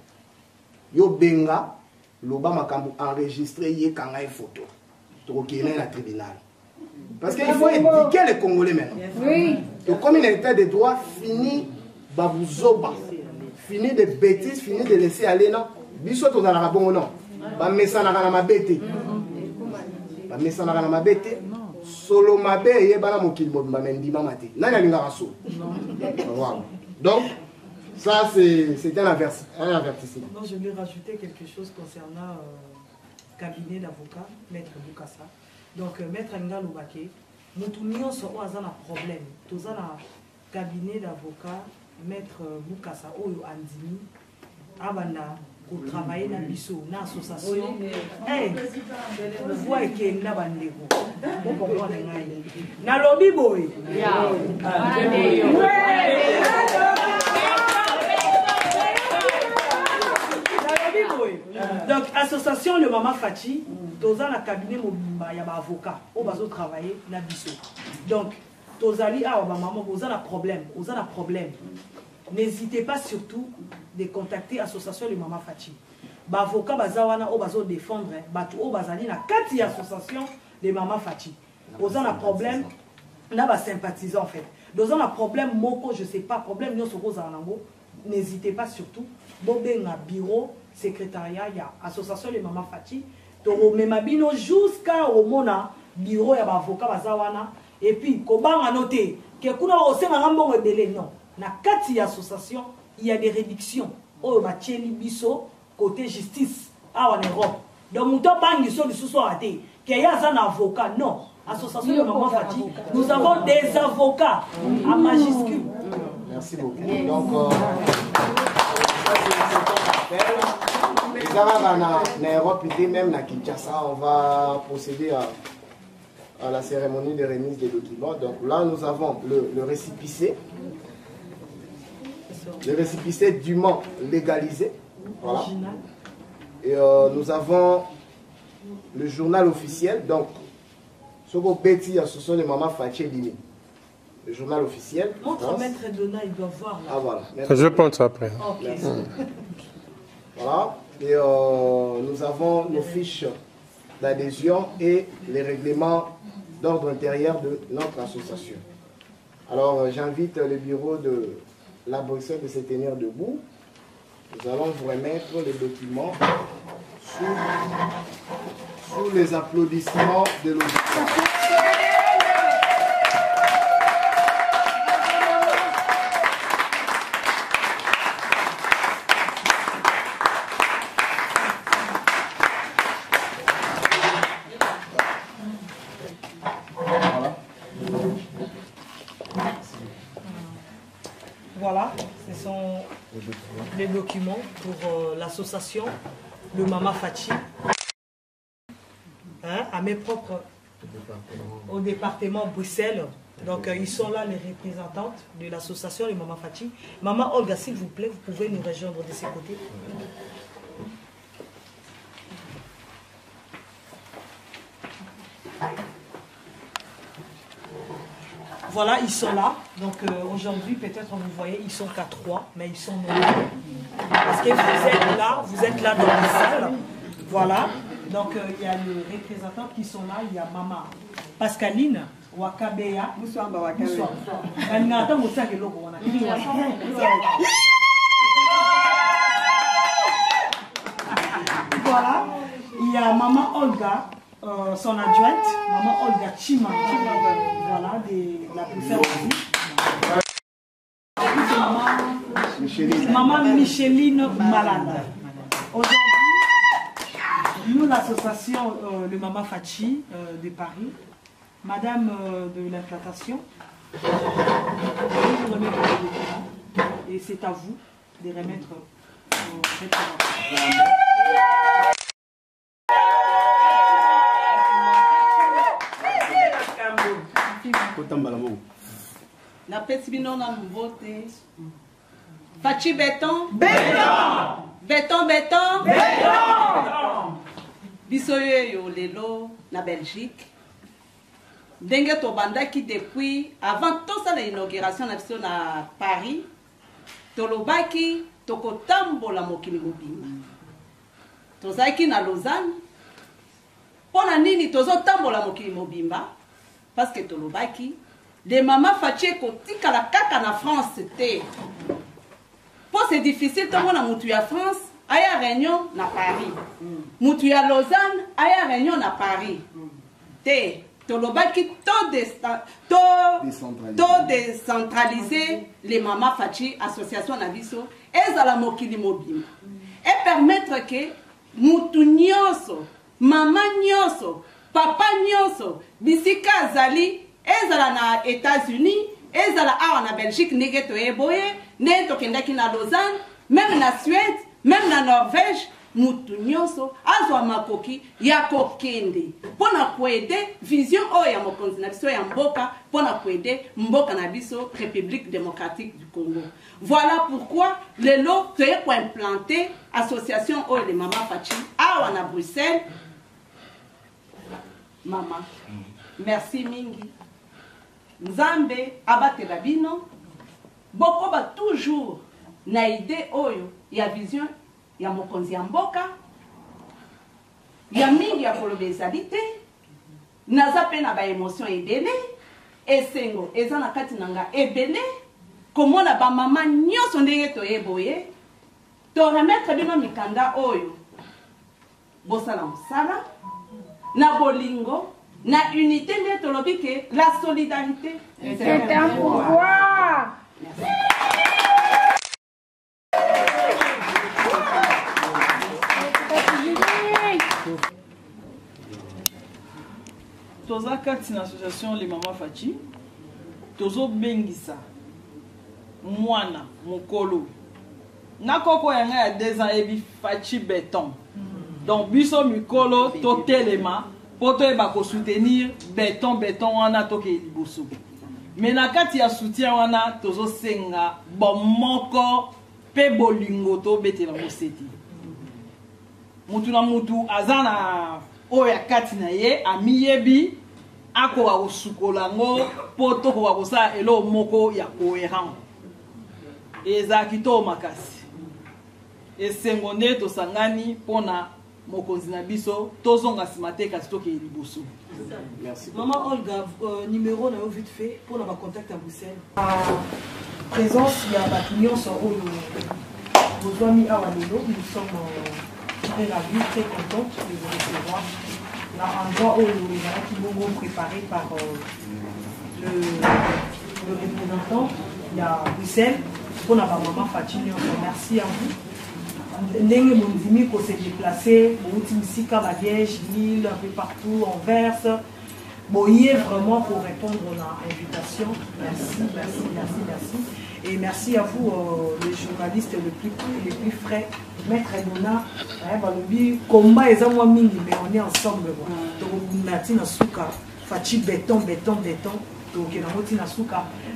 Speaker 3: yo benga, l'oba makambu enregistré yé kanga photo, trokene na tribunal. Parce qu'il faut éduquer les Congolais maintenant.
Speaker 6: Oui.
Speaker 3: Donc comme il a été de droit, fini Babouzoba. Fini de bêtises, fini de laisser aller. Non. Biso to na bon non. Ba mesana na mabete. Ba mesana na mabete. Solo mabe ye bana mokili mobimba mendima mate. Nani alinga raso. Voilà. Donc ça c'est un avertissement.
Speaker 1: Non, je voulais rajouter quelque chose concernant cabinet d'avocat, Maître Boukassa. Donc Maître Nga Loubake, nous tournions sur un problème. Tous un cabinet d'avocat, Maître Boukassa, Oyo Andini, Abana, pour travailler dans l'ISO, dans l'association. Eh, vous voyez qu'il y a un bandego. Bon, bon, na lobby boy. Donc, association le Maman Fati, dans le cabinet, il y a un avocat, on va travailler dans l'ISO. Donc, tozali ah maman vous avez un problème, n'hésitez pas surtout de contacter l'association de Maman Fati. Ba avocat bazawana o bazo défendre batu o bazali na kati association de Maman Fati. Vous avez un problème, na ba sympathisant en fait. Dans un problème moko je sais pas problème nous sur nango, n'hésitez pas surtout bobé na bureau secrétariat ya association de Maman Fati. To memabino jusqu'à au mona bureau ya ba avocat bazawana. Et puis, comment noter que kuna osema ngambo ebele non. Na kati association, il y a des réductions. Oh ba tcheli biso côté justice en Europe. Donc muto bangi so disuso até que y a un avocat non. Association de Maman Fati, nous avons des avocats en majuscule.
Speaker 3: Merci beaucoup. Donc les Arabes en Europe et même à Kinshasa, on va procéder à la cérémonie de remise des documents. Donc là, nous avons le récépissé. Le récépissé dûment légalisé. Voilà. Et nous avons le journal officiel. Donc, ce qu'on petit ce sont les mamans Fati Dini. Le journal officiel.
Speaker 1: Montre Maître Donna, il doit voir là.
Speaker 3: Ah voilà.
Speaker 7: Je pense ça après.
Speaker 1: Okay.
Speaker 3: Voilà. Et nous avons nos fiches d'adhésion et les règlements d'ordre intérieur de notre association. Alors j'invite le bureau de la Bruxelles de se tenir debout. Nous allons vous remettre les documents sous les applaudissements de l'auditoire.
Speaker 1: Voilà, ce sont les documents pour l'association le Maman Fati, hein, à mes propres au département Bruxelles. Donc ils sont là les représentantes de l'association le Maman Fati. Maman Olga, s'il vous plaît, vous pouvez nous rejoindre de ces côtés. Voilà, ils sont là. Donc aujourd'hui, peut-être vous voyez, ils sont qu'à 3, mais ils sont nombreux. Parce que vous êtes là dans la salle. Voilà. Donc il y a les représentants qui sont là. Il y a Maman Pascaline Wakabeya. Voilà. Il y a Maman Olga. Son adjointe, Maman Olga Chima, voilà, de la Bruxelles aussi. Maman Micheline Malade. Aujourd'hui, nous, l'association le Maman Fati de Paris, Madame de l'implantation, je vous remettre le document et c'est à vous de remettre cette
Speaker 5: na pesi bino na mvote Fati béton béton béton béton béton biso yo lelo na Belgique ndenge to bandaki depuis avant tout ça l'inauguration na biso na Paris tolobaki tokotambola mokili mobimba tozaki na Lausanne pona nini tozotambola mokili mobimba
Speaker 6: parce que tolobaki les mamans Fachi kotika la kaka na France c'était. Pour c'est difficile tout le monde a mutu ya France, aya réunion na Paris. Mutu ya Lausanne, aya réunion na Paris. Te tolobaki to décentraliser les mamans Fachi association na biso ezala mokili mobile et permettre que mutu nyonso, mama nyonso, papa nyonso, bisika azali ezala na États-Unis, ezala awa na Belgique ndenge toyeboye, ne tokendaki na Lausanne, même na Suède, même na Norvège, mutu nyonso azwa makoki ya kokende pona kuede vision oyo ya mokonzi na biso ya mboka pona kuede mboka na biso République démocratique du Congo. Voilà pourquoi lelo toye ko implanter association oyo les Mama Fachi awa na Bruxelles. Mama, merci mingi. Nzambe abatela bino boko ba toujours na idée oyo ya vision ya mokonzi ya mboka ya mingi ya koloba ezali te naza pe na ba émotion ebele esengo eza na kati na nga ebele komona ba mama nyonso ndenge toyeboye to remettre bino mikanda oyo bosala mosala na bolingo na unité nde tolobi ke la solidarité c'est un pouvoir.
Speaker 7: Toza kati na association les Mama Fachi tozo bengisa mwana mokolo na koko yanga ya 2 ans ebi Fachi béton donc biso mikolo to telema poto eba ko soutenir béton wana toke liboso mais na kati ya soutien wana tozo senga bomoko pe bolingo to betela moseti mutu na mutu azana oya kati na ye amiyebi ako wa usukola ngo poto ko wakosa elo moko ya cohérent eza kito makasi esengo nde tosangani pona mokonzi na biso tozonga simate kasi toke liboso.
Speaker 1: Merci. Maman Olga, numéro na vite fait pour avoir contact à Bruxelles. Présence il y a l'union sur besoin mis à Walelo, nous sommes très ravis, très contents de vous recevoir. Là, endroit où les gens qui vont préparés par le représentant, il y a Bruxelles, pour la maman Fachi, merci à vous. Ndenge Mondimi qu'on s'est déplacé, Boutimsika, Liège, Lille, un peu partout, Anvers. Boyer vraiment pour répondre à l'invitation. Merci, merci, merci, merci. Et merci à vous, les journalistes les plus frais. Maître Edona, combat et moi mini, mais on est ensemble. Donc, Natina Souka, Fachi béton. Donc,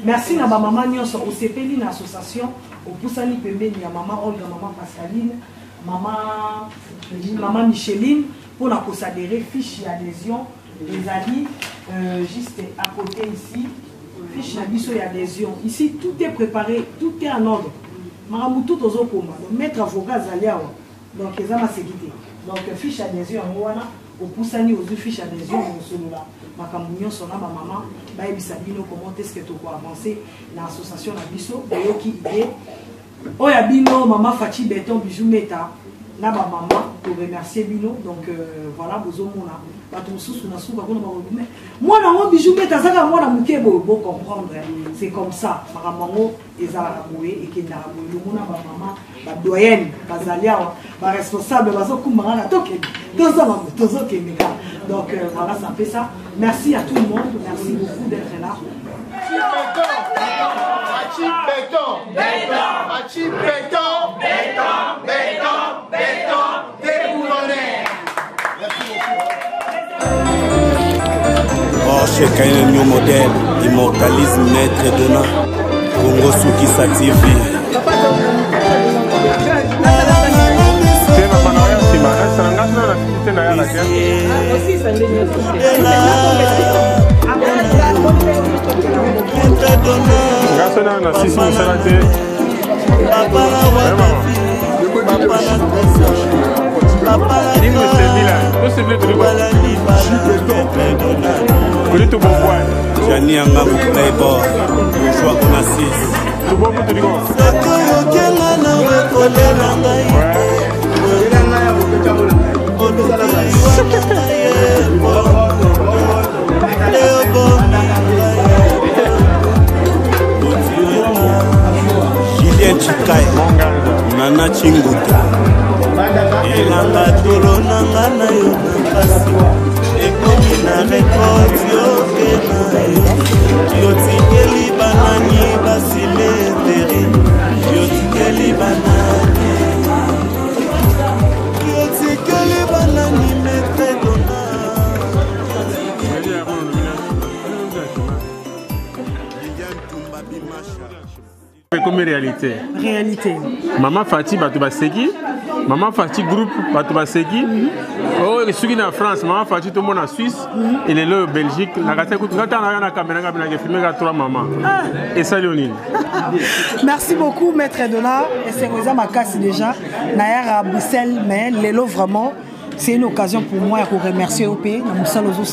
Speaker 1: merci à ma maman Nyonso, au CPL, une association, au Poussani Pembe, à maman Olga, maman Pascaline, maman Micheline, pour la s'adhérer, fiche d'adhésion, les alliés, juste à côté ici, fiche d'adhésion. Ici, tout est préparé, tout est en ordre. Maramoutou Tozo Koma, maître avocat Zalia, donc ils ont la sécurité. Donc, fiche d'adhésion, au Poussani, aux fiches d'adhésion, celui-là. Ma camounion sonna ma maman, baïbi sabino comment est-ce que tu peux avancer dans l'association la biso, d'ailleurs qui idée. Oya bino maman Fachi béton bijou meta, na ba maman pour remercier bino donc voilà bozo mona. Ba ton sous na sous ba kona ba mais moi na mon bijou meta ça moi na muke bo comprendre c'est comme ça maramango ezala boye et ki na boye le mona ba maman ba doyenne bazalia ba responsable bazo kumanga na toke tozo kemeka. Donc voilà, ça fait ça. Merci à tout le monde. Merci beaucoup d'être là.
Speaker 8: Oh, chacun un nouveau modèle. Immortalisme, maître Edona. Congo Soukissa TV.
Speaker 9: Papa siffler tout le monde. Kuli tout bon point.
Speaker 8: Jani Anga Playboy. Joie qu'on assiste.
Speaker 9: Tout bon pour tout le monde.
Speaker 8: Julien Chikai, Nana Chinguta, Elanga Tolo Nanga na yo nakasi, ekomi na rekord yo kena yo, yotikeli banani basile teri, yotikeli banani, yotikeli banani metre dona.
Speaker 9: Comme réalité.
Speaker 1: Réalité.
Speaker 9: Maman Fati Batubaseki, Maman Fati groupe Batubaseki. Oh, et ceux qui sont en France, Maman Fati tout le monde en Suisse, et les là en Belgique. La gâteau écoute, quand on a la caméra, on a filmé trois mamans. Et ça, Léonine.
Speaker 1: Merci beaucoup, Maître Dona. Et c'est Rosa Makassi déjà. Nayar à Bruxelles, mais l'élo vraiment. C'est une occasion pour moi de remercier OP. Merci beaucoup.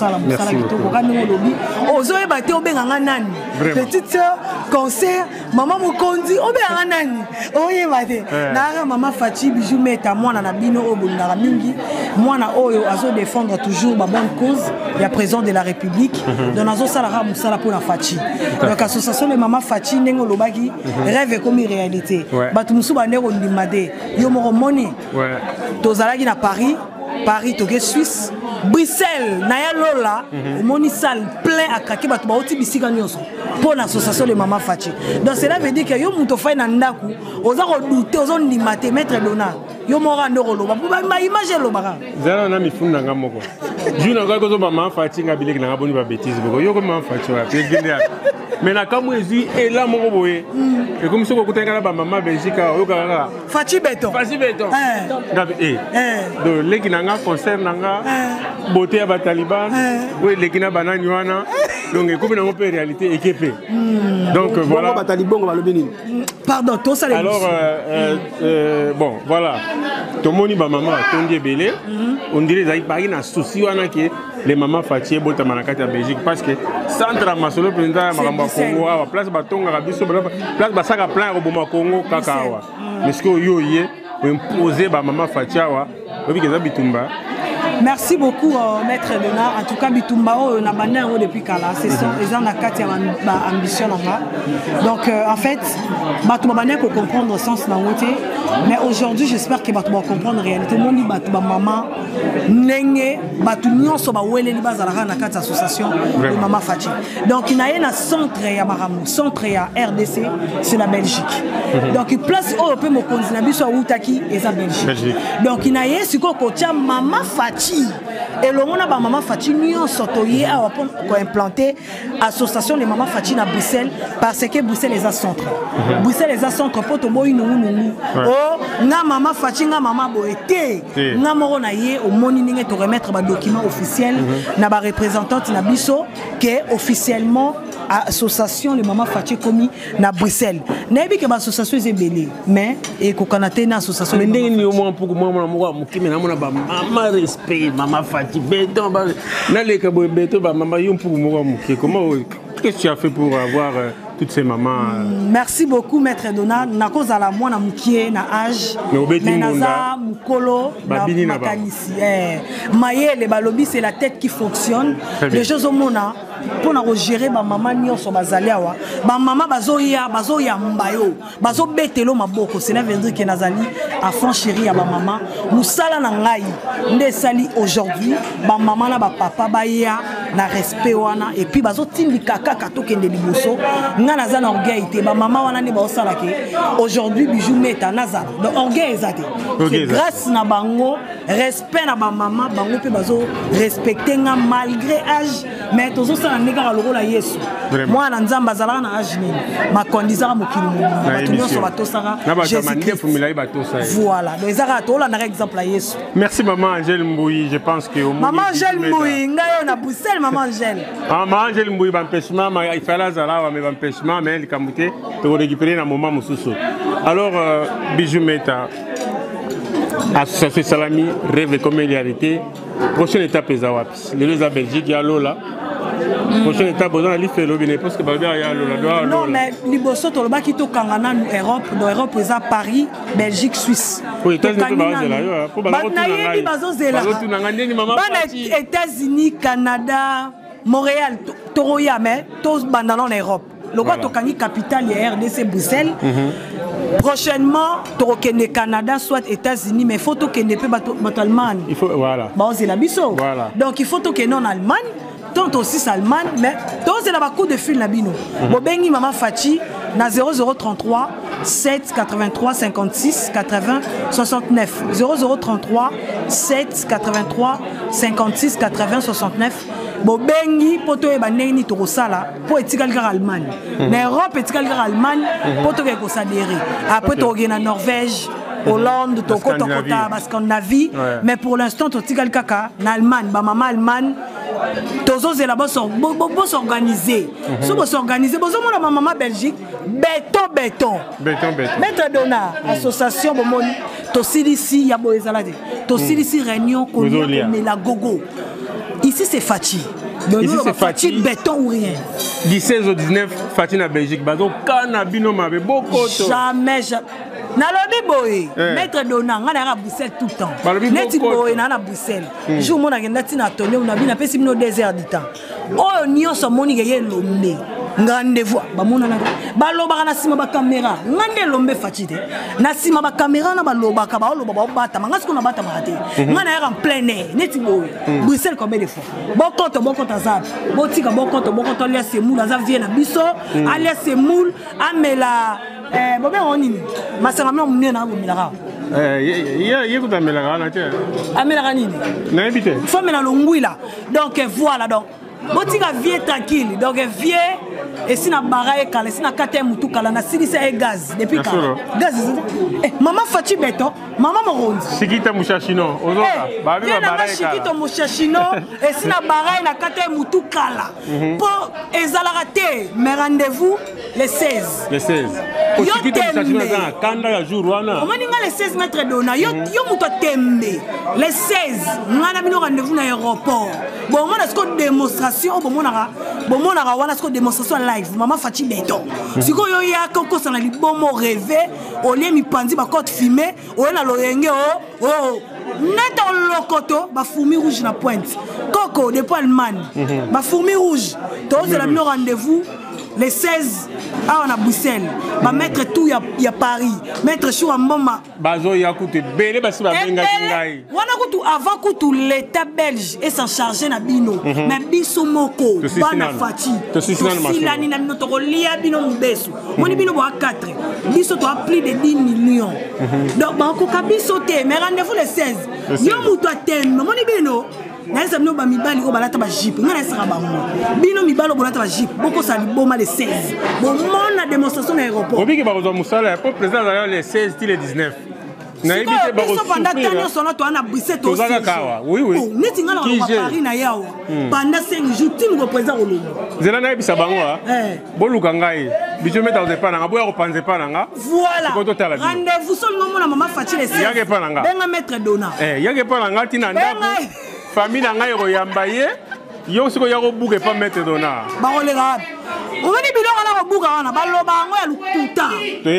Speaker 1: Petite soeur, concert, maman Mukondi, maman Fati, bijou meta, moi na bino obundara mingi, moi na oyo azo défendre toujours ma bonne cause, il y a président de la République, dans azo salara musala pour la Fati. Donc association de maman Fati nengo lobaki, rêve comme réalité. Batu musu ba ndeko ndimade, yo moro moni. Tozalaki na Paris. Paris, Tokyo, Suisse, Bruxelles, Naya Lola, moni salle plein à craquer, bah tu vas aussi bissiga nyonso pour l'association de Maman Fati. Donc cela veut dire que yo muto fay na ndaku, oza redouter, oza ndimate Maître Dona, yo mora ndoro loba, ba image loba.
Speaker 9: Zara na mi funda ngamoko. Juna kwa kozo Maman Fati ngabile na ngaboni ba bêtise boko. Yo ko Maman Fati wa pegende. Mais na kamwezi et là mon boye. Et comme ça ko tengala ba Maman Belgique yo kala.
Speaker 1: Fati Beton.
Speaker 9: Fati Beton. Ngabe donc leki nanga concert nanga beauté ya Taliban. Oui leki na banani wana. Donc comme na pe réalité équipé. Donc voilà.
Speaker 2: Taliban va le bénir.
Speaker 1: Pardon, tout ça.
Speaker 9: Alors bon voilà. Tout moni ba maman tondi belé. On dirait ça il na souci wana que les mamans Fati bota manakati ya Belgique parce que centre masolo président makamba Congo wa place batonga kabiso place basaka plein au Boma Congo kakawa. Mais ce que yo yé imposer ba maman Fati wa obi keza bitumba.
Speaker 1: Merci beaucoup, Maître Dona. En tout cas, Bitumba, on a banné depuis Kala. C'est ça, ils ont la ambition là-bas. Donc, en fait, Batouba banné pour comprendre le sens de la moitié. Mais aujourd'hui, j'espère que Batouba comprendre la réalité. Mon dit Batouba maman, Nenge, Batouba soba ouele li bazalaka na kati association de Maman Fati. Donc, il y a un centre ya Maramou, centre ya RDC, c'est la Belgique. Donc, il place au peu mon continent sur Outaki et la Belgique. Donc, il y a ce qu'on contient Maman Fati. Et le monde a Maman Fati nous sorti à implanter l'association de Maman Fati à Bruxelles parce que Bruxelles est à centre. Bruxelles est à centre pour tout le monde. Oh, na Maman Fati na Maman Boete. Na moro na ye au monining te remettre un document officiel na ba représentante na biso que officiellement association de Maman Fati commis na Bruxelles. Na bi que ba association est belé mais et ko kanate na association
Speaker 9: mais ndenge au moins pour moi mukime na mona ba maman respect Maman Fati béton na les kabo béton ba maman yom pour moi muke comment qu'est-ce que tu as fait pour avoir toutes ces mamans
Speaker 1: Merci beaucoup Maître Dona na cause à la moi na mukie na âge mais naza mukolo na makanisi maye les balobi c'est la tête qui fonctionne les choses au mona pour na gérer ba maman nyonso bazali awa ba maman bazoya mbayo bazo betelo maboko cela veut dire que nazali à fond chéri ya ba maman musala na ngai nde sali aujourd'hui ba maman na ba papa baya na respect wana et puis bazo tindika kaka to kende liboso nga naza na orgueil te ba maman wana ne ba osala ke aujourd'hui bijou meta nazala donc orgueil ezate c'est grâce na bango respect na ba maman bango pe bazo respecter nga malgré âge mais tozo sala ndeka lokola Yesu moi na nzamba zala na âge nini ma condisera mokili mo bato nyonso batosaka voilà donc ezaka to la na exemple à Yesu.
Speaker 9: Merci maman Angèle Mbouyi, je pense que
Speaker 1: maman Angèle Mbouyi ngayo na Bruxelles maman Angèle
Speaker 9: Angèle Mbouyi bampêchement il fallait zala mais bampêchement mais likamute to récupérer na moment mususu. Alors bijou meta association Salami rêve comme réalité prochaine étape est à Wapi. Les Belgique, il y a Lola. Prochaine étape, on a l'IFE Lobine, parce que il y a Lola.
Speaker 1: Non, mais Liboso, tu as dit que Kangana, Europe, dans l'Europe, il y a Paris, Belgique, Suisse.
Speaker 9: Oui,
Speaker 1: États-Unis, Canada, Montréal, Toroya, mais tous dans l'Europe. Le roi Tokani capitale est RDC Bruxelles. Prochainement, Torokene Canada, soit États-Unis, mais il faut que ne pas Allemagne.
Speaker 9: Il faut voilà.
Speaker 1: Bon, c'est la biso.
Speaker 9: Voilà.
Speaker 1: Donc il faut que non Allemagne, tant aussi Allemagne, mais tant c'est là coup de fil la bino. Bobengi Mama Fachi na 0033 7 83 56 80 69 0033 7 83 56 80 69. Bobengi poto e baneni to kosala po etikal kaka Allemagne. Na Europe etikal kaka Allemagne poto ke kosadere. Après to na Norvège, Hollande, to kota Scandinavie, mais pour l'instant to etikal kaka na Allemagne, ba mama Allemagne. Tozo c'est là-bas s'organiser. Si vous s'organiser, vous avez la maman Belgique, béton. Maître Dona, association Bomoni, Tosilisi Yaboezalade, Tosilisi Réunion, mais la gogo. Ici c'est Fati.
Speaker 9: Ici c'est Fati.
Speaker 1: Béton ou rien.
Speaker 9: 16 au 19, Fati na Belgique. Bazo Canabino m'avait beaucoup.
Speaker 1: Jamais. Nalobi boy, maître Dona, on a à Bruxelles tout le temps. Neti boy, on a à Bruxelles. Jour mon agenda tina tonné, on a vu na pesi mino désert du temps. Oh nyo so moni geye lombe. Ngandevwa, ba mona na. Ba loba na sima ba caméra. Ngande lombe fatide. Na sima ba caméra na ba loba ka ba loba ba bata, manga siko na bata marate. Ngana ya en plein air, neti boy. Bruxelles combien de fois? Bokoto azab. Botika bokoto lia semoul azab vie na biso, alia semoul amela Bobé Ronini, ma sœur m'a emmené dans le Milara.
Speaker 9: Écoute, Amélara,
Speaker 1: Amélara Nini.
Speaker 9: N'habitez.
Speaker 1: Il faut mettre le là. Donc voilà, donc. Botika vie tranquille, donc vie et si na baraye kala, si na kate mutu kala na sili c'est gaz depuis quand. Gaz. Maman Fati Beto, maman Moronzi.
Speaker 9: Sikita mushashino, ozoka.
Speaker 1: Babi ba baraye kala. Sikita mushashino et si na baraye na kate mutu kala. Pour ezalaraté, mais rendez-vous les 16.
Speaker 9: Les 16. Sikita mushashino za kanda ya jour wana.
Speaker 1: Omani nga les 16 mètres Dona, yo muto tembe. Les 16, ngana bino rendez-vous na aéroport. Bon, on a ce qu'on démonstration. Bon wana ce démonstration live maman Fati Beto siko yo ya koko sana libomo rêvé au lieu mi pandi ba côte filmé o na loyenge net en lokoto ba fourmi rouge na pointe coco de Allemagne ba fourmi rouge tous la no rendez-vous les 16 on a Bruxelles ba mettre tout ya Paris mettre chou en mama
Speaker 9: bazo ya coûte belé basi ba benga ngai
Speaker 1: wana kutu avant kutu l'état belge et s'en charger na bino mais biso moko bana Fati to silani na bino to lia bino mubesu moni bino bo 4 biso to a plus de 10 millions donc ba ko kabiso te mais rendez-vous les 16 yo muto atem moni bino na esa bino ba mibali ko balata ba jeep ngana esa ba mo bino mibalo bolata ba jeep boko sa liboma les 16 bon mon démonstration à l'aéroport
Speaker 9: obi ke ba ko musala pour président d'ailleurs les 16 les 19 na ebite ba ko
Speaker 1: pendant tant solo to na Bruxelles to
Speaker 9: oui
Speaker 1: neti ngala ko Paris na yawa pendant 5 jours tim ko président olo
Speaker 9: zela na ebisa bango boluka ngai bijo meta ozepa nanga boya ko panze pa nanga
Speaker 1: voilà rendez-vous solo ngomona mama Fati les 16
Speaker 9: yake pa nanga
Speaker 1: benga maître Dona
Speaker 9: yake pa nanga tina ndako famille na ngai ko yambaye yo siko ya ko buke pa maître Dona
Speaker 1: ba olega omoni biloko na ko buka wana baloba ngo ya lukuta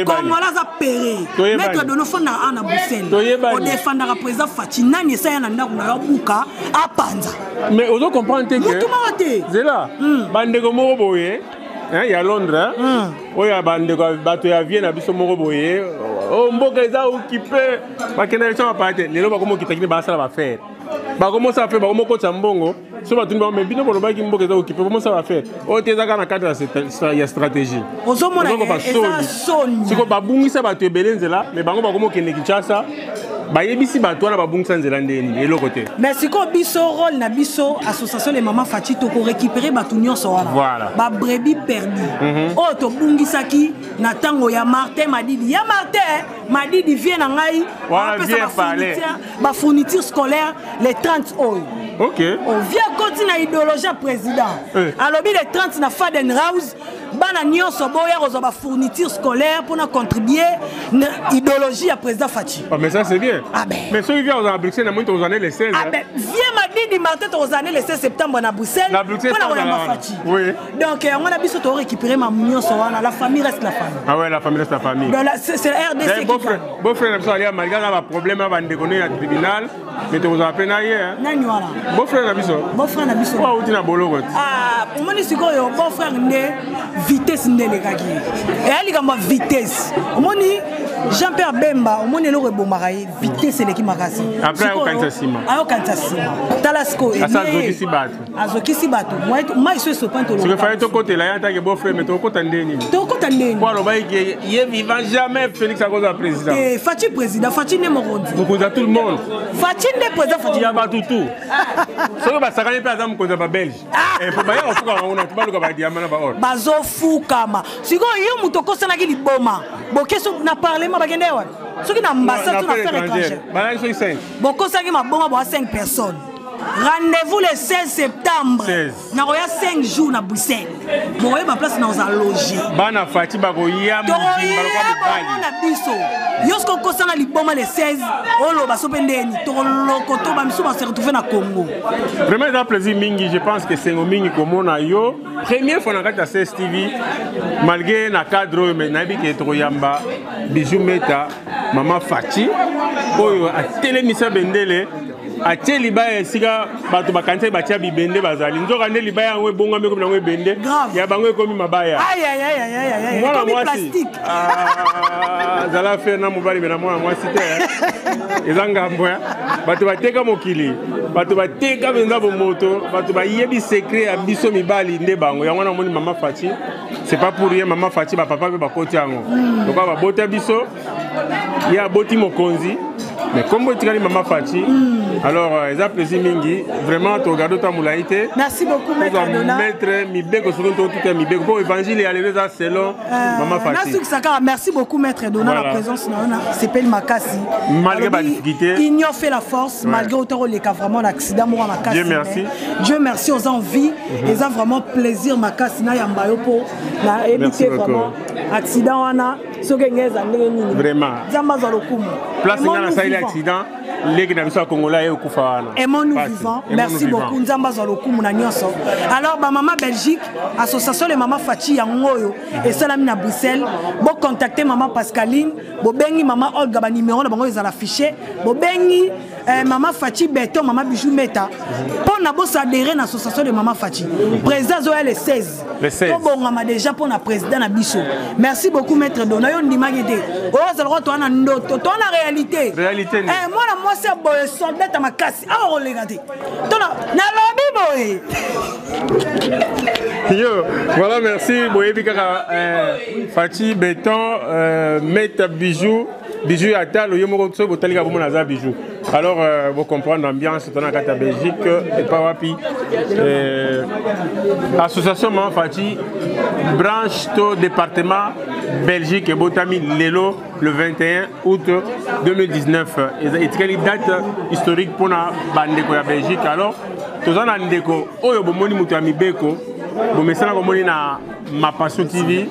Speaker 1: comme wala za péré maître Dona fanda ana Bruxelles o défendra président Fati nani esa na ndako na buka apanza
Speaker 9: mais ozo comprendre que zela bandeko moko boye ya Londres oya bandeko bato ya Vienne na biso moko boye o mboka eza occupé bakenda leso mapate lelo bakomo kitakini basala ba faire bakomo sa fait bakomo ko tsambongo so batuni ba me bino bolo baki mboka eza occupé bakomo sa ba faire o teza kana cadre ya stratégie
Speaker 1: ozo mona eza soni
Speaker 9: siko babungisa bato ebelenzela mais bango bakomo kende Kinshasa bayebisi bato wana babungisa nzela ndeni eloko te
Speaker 1: mais siko biso rôle na biso association les mamans Fati to ko récupérer bato nyonso wana ba brebis perdu o to bungisaki na tango ya Martin Madidi vient na ngai ba fourniture scolaire les 30 oil
Speaker 9: OK
Speaker 1: on vient continuer idéologie président alobi les 30 na Fadenhouse bana nyonso boya kozwa fourniture scolaire pour contribuer na idéologie ya président Fachi.
Speaker 9: Ah mais ça c'est bien.
Speaker 1: Ah ben.
Speaker 9: Mais ceux qui viennent à Bruxelles na monte aux années les 16.
Speaker 1: Ah ben viens Madidi Martin aux années les 16 septembre na Bruxelles.
Speaker 9: La Bruxelles
Speaker 1: pour la Fachi.
Speaker 9: Oui.
Speaker 1: Donc on a biso to récupérer ma nyonso wana, la famille reste la famille.
Speaker 9: Ah ouais, la famille reste la famille.
Speaker 1: C'est la RDC.
Speaker 9: Beau frère na ali malgré na problème va ndéconner na tribunal, mais tu vous appelez na hier.
Speaker 1: Nani wana.
Speaker 9: Beau frère na biso.
Speaker 1: Beau frère na biso.
Speaker 9: Wa uti na boloko.
Speaker 1: Ah, omoni sikoyo beau frère ne vitesse ndelekaki. Et ali kama vitesse. Omoni Jean-Pierre Bemba, omoni lo rebomaraye vitesse eleki makasi.
Speaker 9: Après au Kansasima.
Speaker 1: Ayo Kansasima. Talasco et
Speaker 9: Azoki Bato.
Speaker 1: Azoki Bato. Moi je suis point to lo.
Speaker 9: Ce que fallait to côté là, tant que beau frère mais to côté ndeni.
Speaker 1: To côté ndeni.
Speaker 9: Pour le bail qui est vivant jamais Félix Agoza président.
Speaker 1: Eh Fachi président, Fachi ne morondi.
Speaker 9: Vous connaissez tout le monde.
Speaker 1: Fachi ne président Fachi.
Speaker 9: Il y a pas tout. Ce que ba sakane pas azam konza ba belge. Et pour bailler au fuka on a tout baluka ba diamana ba or.
Speaker 1: Bazo fukama. Siko yo mutoko sana ki liboma. Bokeso na parlement bagende wa. Soki na ambassade sur affaires étrangères.
Speaker 9: Bana so 5.
Speaker 1: Bokosaki maboma ba 5 personnes. Rendez-vous le 16 septembre. Na roya 5 jours na Bruxelles. Boye ba place na oza loger.
Speaker 9: Bana Fachi bakoya mu
Speaker 1: na biso. Yosko kosana liboma le 16 olo basopendeni to lokoto ba misu ba se retrouver na Congo.
Speaker 9: Vraiment un plaisir mingi, je pense que c'est mingi comme na yo. Première fois na kata CSTV malgré na cadre mais na bi ke to yamba Bijou Meta Maman Fachi oyo a télémisa bendele a libaya sika bato bakante batia bibende bazali nzoka nde libaya ngwe bonga meko na ngwe bende ya bangwe komi mabaya
Speaker 1: aïe
Speaker 9: moi plastique zala faire na mobali bena moi te ezanga mboya bato bateka mokili bato bateka benza bomoto bato bayebi secret ya biso mibali nde bango yango na moni Maman Fachi c'est pas pour rien Maman Fachi ba papa be bakoti yango donc ba bota biso ya boti mokonzi mais comme vous tirez Maman Fachi alors ils apprécient mingi vraiment tu regardes ta moulaïté.
Speaker 1: Merci beaucoup maître Adona.
Speaker 9: Maître Mibeko sur tout est Mibeko pour évangile et aller ça selon Maman Fachi.
Speaker 1: Merci beaucoup maître Adona la présence na c'est pas Makasi.
Speaker 9: Malgré la difficulté.
Speaker 1: Ils ont fait la force malgré autant les cas vraiment l'accident moi Makasi.
Speaker 9: Dieu merci.
Speaker 1: Dieu merci aux envies ils ont vraiment plaisir Makasi na yambayo po na éviter vraiment accident wana sokengeza ndenge nini.
Speaker 9: Vraiment.
Speaker 1: Zamba za lokumu.
Speaker 9: Place ngana sa accident.
Speaker 1: Aimons-nous vivants. Merci beaucoup. Nzamba Zalokou Nyonso. Alors, maman Belgique, association les Maman Fachi Yangoyo et Salami na Bruxelles. Bon contacter maman Pascaline, bo bengi maman Olga ba numéro na bango ils affiché. Bo bengi maman Fachi Beton, maman Bijou Meta. Pour na bo s'adhérer à l'association de Maman Fachi. Président Zoé le 16. Bon on déjà pour na président na biso. Merci beaucoup maître Donayo Ndimagede. Oh ça le roi toi na ndoto, toi na réalité.
Speaker 9: Réalité.
Speaker 1: Moi c'est un soldat à ma casse. Ah, on l'a gâté.
Speaker 9: Yo, voilà, merci. Fachi Beton, Meta Bijou. Bijou Atal, Bijou. Alors, vous comprenez l'ambiance dans la carte Belgique et pas wapi. Association Maman Fachi, branche au département Belgique et Botami Lelo le 21 août 2019. Et quelle date historique pour la Bandeko ya Belgique. Alors, tous en Andeko, Oyo Bomoni Moutami Beko, Bomesana Bomoni na Mapasso TV,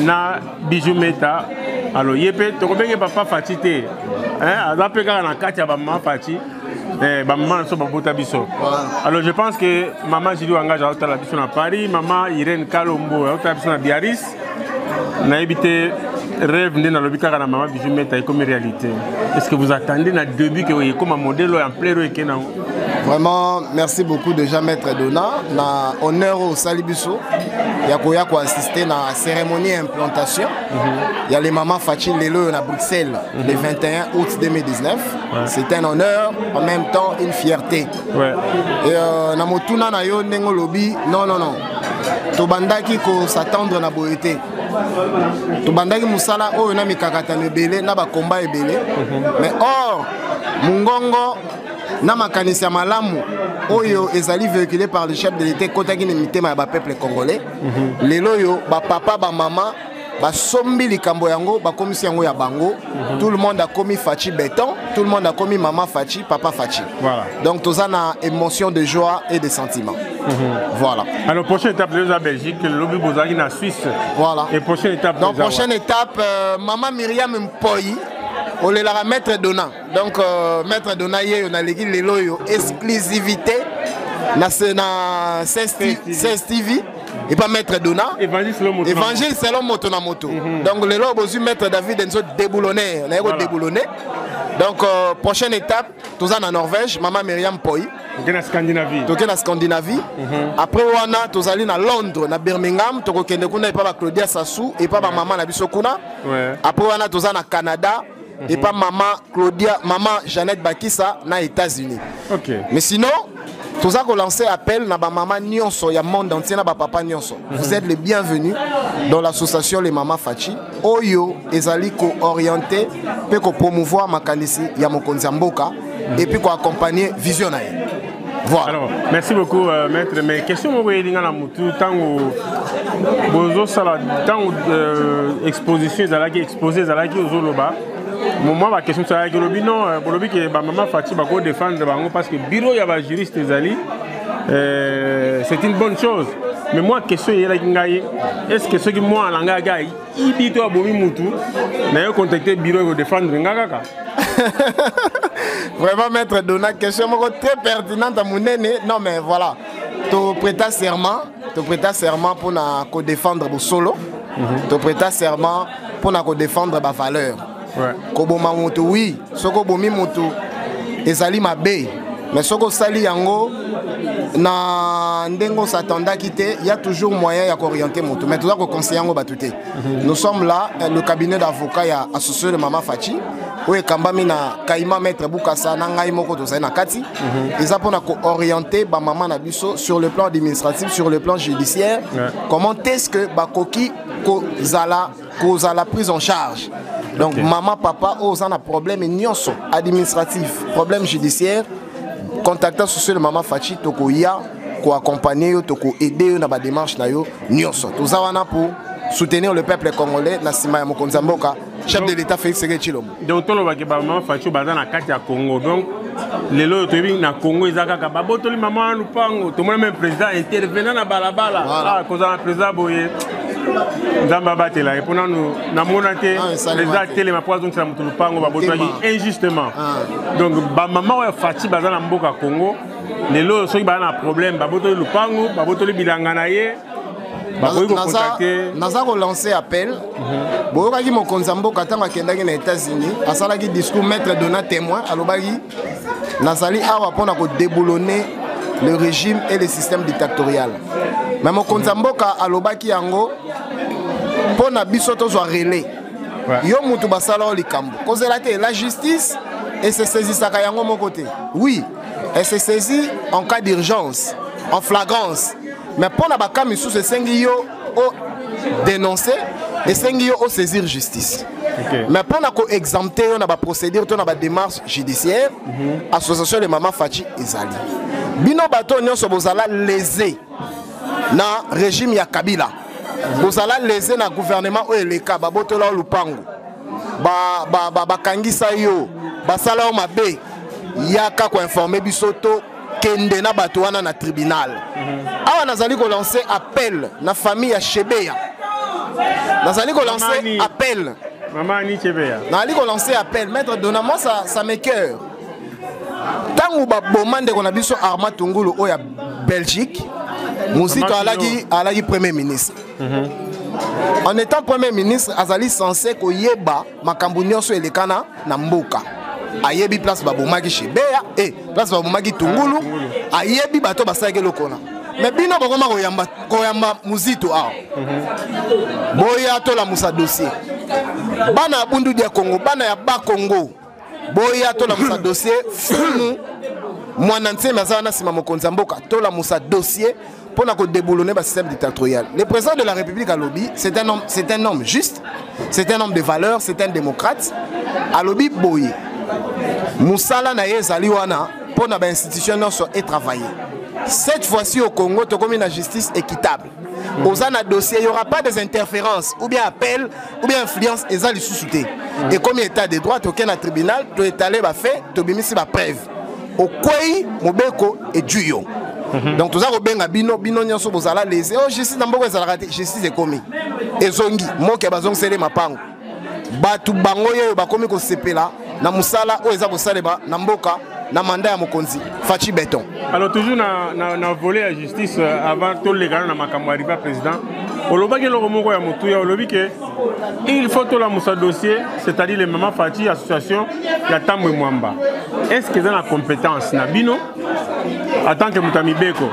Speaker 9: na Bijou Meta. Alors, Yepé, tu connais Papa Fachi te. Azapé na Katia Maman Fachi. Alors je pense que maman Jili engage à la biso à Paris, maman Irène Kalombo à la biso à Biarritz. Na habité rêve dans le bicard na maman Bijou Meta comme réalité. Est-ce que vous attendez na début que vous comme un modèle en plein et
Speaker 3: Vraiment, merci beaucoup déjà Maître Dona. Na honneur au Salibiso. Yakoya ko assister à la cérémonie d'implantation. Il y a les mamans Fachi Lelo à Bruxelles le 21 août 2019. C'est un honneur, en même temps une fierté. Et na motuna na yo nengo lobby, non. Tobandaki ko s'attendre na boété. Tobandaki musala oyo na mikakata mebele na ba combat ebele. Mais or mungongo na makanisi ya malamu oyo ezali véhiculé par le chef de l'État kotaki ni mitema ya peuple congolais. Lelo yo ba papa ba maman ba sombi likambo yango ba komisi yango ya bango. Tout le monde a commis Fachi Beton, tout le monde a commis Maman Fachi, Papa Fachi. Voilà. Donc tous en a émotion de joie et de sentiments. Voilà.
Speaker 9: Alors, prochaine étape, la Belgique, le lobby Bozaki en Suisse.
Speaker 3: Voilà.
Speaker 9: Et prochaine étape.
Speaker 3: Donc, prochaine étape, Maman Myriam Mpoyi, on est là, Maître Dona. Donc, Maître Dona, on a l'église exclusivité. Na Saint-Stevie et pas Maître Dona. Évangile selon Motona Moto. Donc le lot besoin Maître David Enzo déboulonné, on a déboulonné. Donc prochaine étape, tout ça en Norvège, Maman Myriam Poi.
Speaker 9: Donc en Scandinavie.
Speaker 3: Donc en Scandinavie. Après on a tous allés à Londres, à Birmingham, to ko kende kuna pas Claudia Sassou et pas maman na biso kuna. Après on a tous à Canada. Et pas maman Claudia, maman Jeannette Bakissa na États-Unis. OK. Mais sinon tout ça qu'on lancé appel na ba maman nyonso ya monde entier na ba papa nyonso. Vous êtes les bienvenus dans l'association les mamans Fachi. Oyo ezali ko orienter pe ko promouvoir makanisi ya mokonzi mboka et puis ko accompagner visionnaire. Voilà.
Speaker 9: Alors, merci beaucoup maître. Mais question mo welinga na mutu tango bozo sala tango exposition zalaki exposé zalaki ozoloba. Moi, ma question c'est que le non, que maman Fachi va défendre parce que le bureau y a juriste c'est une bonne chose. Mais moi, question est-ce que ceux qui moi en langage il dit toi bomi mutu, n'ayez contacté le bureau pour défendre ngaka.
Speaker 3: Vraiment maître Dona, question très pertinente à mon aîné. Non mais voilà, tu prêtes serment pour na défendre le solo, tu prêtes serment pour na défendre ma valeur. Koboma moto oui, soko bomi moto ezali mabe, mais soko sali yango na ndengo s'attenda quitter, il y a toujours moyen ya orienter moto, mais tout ça ko conseiller yango batuté. Nous sommes là, le cabinet d'avocats ya associé de Maman Fachi, où kambami na Kaima maître Bukasa na ngai moko to na kati, ils apona ko orienter ba maman na biso sur le plan administratif, sur le plan judiciaire, comment est-ce que bakoki ko zala prise en charge. Donc maman, papa, oh, ça a un problème administratif, problème judiciaire. Contactez sur le Maman Fachi, toko ya, ko accompagner, toko aider dans la démarche na yo, nyonso. Tout ça on a pour soutenir le peuple congolais, na sima ya mokonzi mboka, chef de l'État Félix Tshisekedi Tshilombo.
Speaker 9: Donc tout le monde Maman Fachi baza na kati ya Congo. Donc les lots to na Congo ezaka ba botoli maman lupango, tout le monde même président intervenant na balabala. Ah, cause un président boye. Zambabate là et pour nous namonate les télé ma poison sur mutu lupango ba botoli injustement. Donc ba maman wa Fachi baza na mboka Congo, les lots soki ba na problème ba botoli lupango, ba botoli bilanga na ye.
Speaker 3: Naza ko lancer appel. Boyoka ki mokonzi mboka tanga kendaki na États-Unis, asalaki discours maître Dona témoin alobaki nazali awa pona ko déboulonner le régime et le système dictatorial. Mais mokonzi mboka alobaki yango pona biso to zo relais. Yo mutu basala o likambo. Kozela te la justice et se saisit saka yango mon côté. Oui, elle se saisit en cas d'urgence, en flagrance. Mais pour la baka misu se sengi yo o dénoncer et sengi yo o saisir justice. Mais pour na ko exempter on a ba procédure on a ba démarche judiciaire, association de Maman Fachi ezali. Bino bato nyonso bozala lésé na régime ya Kabila. Bozala lésé na gouvernement o eleka ba botola lupango. Ba kangisa yo, ba sala o mabe. Yaka ko informer bisoto kende na bato wana na tribunal. Awa nazali ko lancer appel na famille ya Chebeya. Nazali ko lancer appel.
Speaker 9: Maman ni Chebeya.
Speaker 3: Nazali ko lancer appel. Maître Dona, moi ça me cœur. Tangu ba bomande ko na biso Arma Tungulu o ya Belgique. Muzito alaki premier ministre. En étant premier ministre, azali censé ko yeba makambu nyonso elekana na mboka. Ayebi place babomaki Chebeya et place babomaki Tungulu ayebi bato basake lokona mais bino bakoma koyamba muzito awa boya to la musa dossier bana bundu dia Congo bana ya ba Congo boya to la musa dossier fumu mwana nsema azana sima mokonzi mboka to la musa dossier pour na ko déboulonner ba système dictatorial. Le président de la République à Lobi, c'est un homme juste, c'est un homme de valeur, c'est un démocrate. À Lobi boye Moussala na yezali wana pour na ba institution nyonso et travailler. Cette fois-ci au Congo, tu as comme une justice équitable. Aux dossiers, il n'y aura pas des interférences, ou bien appel, ou bien influence, et ça les sous-soutés. Et comme état de droit, tu as un tribunal, tu es allé fait, tu as mis la preuve. Au quoi, Mobeko et Duyo. Donc tout ça robenga bino nyonso bozala lésé. Oh justice ndamboko ezala te, justice ekomi. Ezongi moke bazong sele mapango. Batu bango yo bakomi ko sepela na musala o eza kosaleba na mboka na mandat ya mokonzi Fachi Beton.
Speaker 9: Alors toujours na volet ya justice avant tout les gars na makambo arrivé président. Olobaki lo moko ya mutu ya olobi que il faut tout la musa dossier, c'est-à-dire les mamans Fachi association ya Tambwe Mwamba. Est-ce que dans la compétence na bino en tant que mutami beko?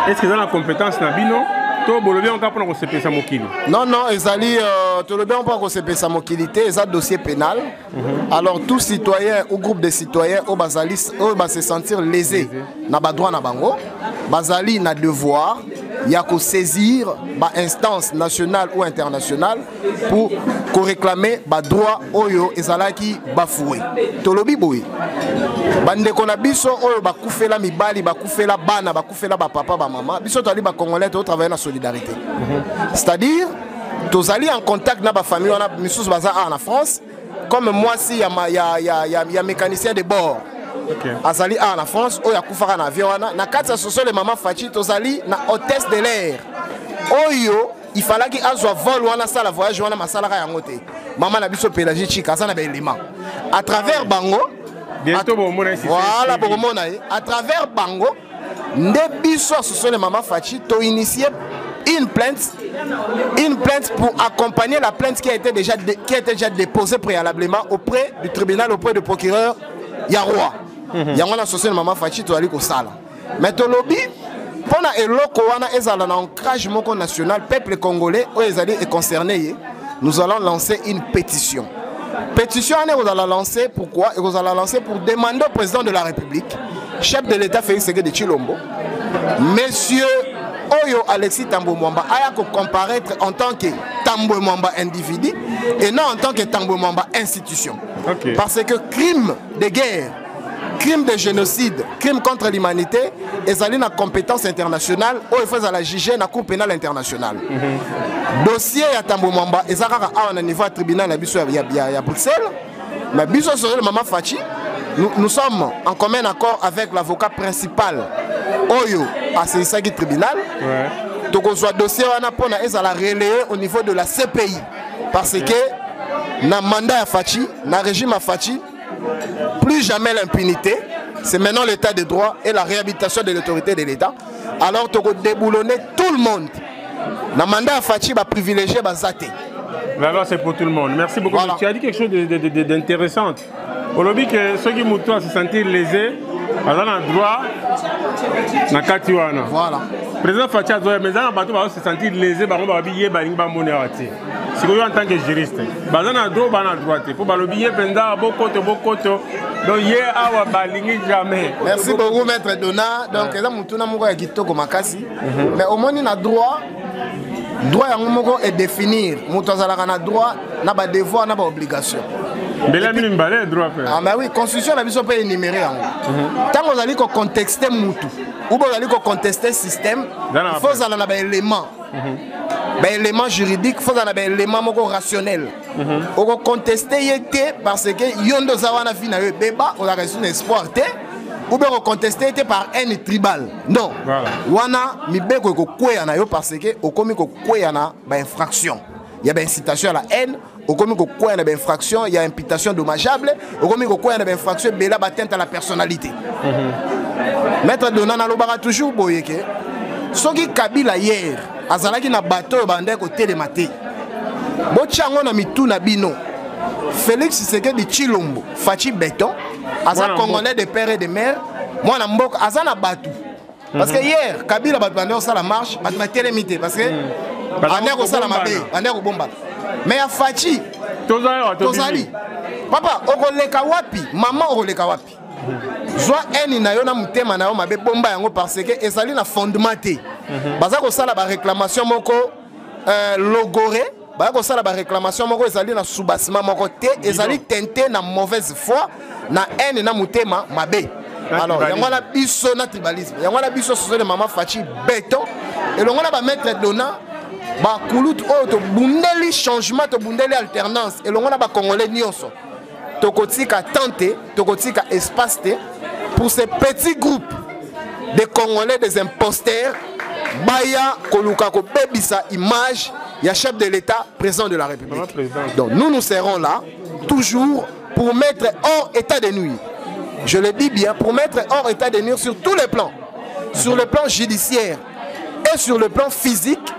Speaker 9: Est-ce que dans la compétence na bino
Speaker 3: non, non, ezali on pas se pesa mokilité, ezali dossier pénal. Alors tout citoyen ou groupe de citoyens au basalis va se sentir lésé na ba droit na bango, bazali na devoir ya ko saisir ba instance nationale ou internationale pour réclamer ba droit oyo ezalaki bafoué. Tolobi boy. Bande ko na biso oyo bakufela mibali, bakufela bana, bakufela ba papa ba maman, biso tali ba congolais to travailler na solidarité. C'est-à-dire tous allés en contact avec la famille, on a Missous Baza en France, comme moi si il y a mécanicien de bord. Azali en France, ou ya kufara na avion na quatre associations les mamans Fachi, tous allés na hôtesse de l'air. Oyo, il fallait qu'il azwa vol ou na sala voyage ou na masala ya ngote. Maman na biso pélagie chika ça na ba élément. À travers Bango, voilà pour mon à travers Bango, nde biso associations les mamans Fachi to initié une plainte pour accompagner la plainte qui a été déjà déposée préalablement auprès du tribunal, auprès du procureur Yaroua. Yango associé maman Fachi to ali ko sala. Mais to lobby pona eloko wana ezala na ancrage moko national peuple congolais o ezali est concerné, nous allons lancer une pétition. Pétition on allons lancer pourquoi? Et vous allez lancer pour demander au président de la République, chef de l'État Félix Tshisekedi Tshilombo, monsieur Oyo Alexis Tambwe Mwamba a comparaître en tant que Tambwe Mwamba individu et non en tant que Tambwe Mwamba institution. Parce que crime de guerre, crime de génocide, crime contre l'humanité, ils ont une compétence internationale où il faut la juger dans la Cour pénale internationale. Dossier à Tambwe Mwamba, ils ont un niveau tribunal à Bruxelles, mais Biso sur le Maman Fachi, nous sommes en commun accord avec l'avocat principal Oyo à ce tribunal. Donc on soit dossier on a relayé au niveau de la CPI parce que na mandat à Fachi, na régime à Fachi, plus jamais l'impunité. C'est maintenant l'état de droit et la réhabilitation de l'autorité de l'État. Alors on déboulonner tout le monde. Na mandat à Fachi va privilégier Bazate.
Speaker 9: La loi c'est pour tout le monde. Merci beaucoup. Voilà. Tu as dit quelque chose d'intéressant. Au lobby que ceux qui mouton se sentir lésés, ils ont le droit na katiwana. Voilà. Président Fachi a dit mais dans bateau va se sentir lésé ba ba biye ba ngba monérati. Si vous en tant que juriste, ba na droit ba na droit. Faut ba le billet penda bokoto. Donc hier awa ba lingi jamais.
Speaker 3: Merci beaucoup maître Dona. Donc eza mutuna moko ya kitoko makasi. Mais au moins na droit yango moko est définir mutu azalaka na droit na ba devoir na ba obligation. Ah mais oui, constitution la biso peut énumérer en tant que vous allez contexter mutu ou vous allez contester système, il faut aller dans élément élément juridique, il faut aller dans élément rationnel. On contester yete parce que yondo zawana fi na débat on a reçu un espoir ou bien contester par haine tribal. Non. Wana mi beko ko kwea na yo parce que o komi ko kwea na ba infraction. Il y a une incitation à la haine, au commis il y a une infraction, il y a une imputation dommageable, au commis il y a une infraction, il y a atteinte à la personnalité. Maître Donana Lobara toujours boyeke. Ce qui Kabila hier, azalaki na bateau bandé côté de maté. Bochango na mitu na bino. Félix Tshisekedi Tshilombo, Fachi Beton, azal congolais de père et de mère, moi na mbok azana batu. Parce que hier Kabila batu bandé ça la marche, batu na télémité parce que mais à Fachi, Tozali, papa, okoleka wapi, maman okoleka wapi. Zwa eni na yo na mutema na yo mabe bomba yango parce que ezali na fondement te. Baza ko sala ba réclamation moko logoré, baza ko sala ba réclamation moko ezali na soubassement moko te, ezali tenté na mauvaise foi, na eni na mutema mabe. Alors, il y a la biso na tribalisme, il y a la biso sur les mamans Fachi béton et l'on va mettre Dona ba kulut o to bundeli changement to bundeli alternance et l'on a ba congolais nyonso to kotika tenter to kotika espace pour ces petits groupes des Congolais, des imposteurs, Baya Koluka ko bebisa image, il y a chef de l'État, président de la République. Donc nous serons là, toujours, pour mettre hors état de nuire. Je le dis bien, pour mettre hors état de nuire sur tous les plans. Sur le plan judiciaire et sur le plan physique,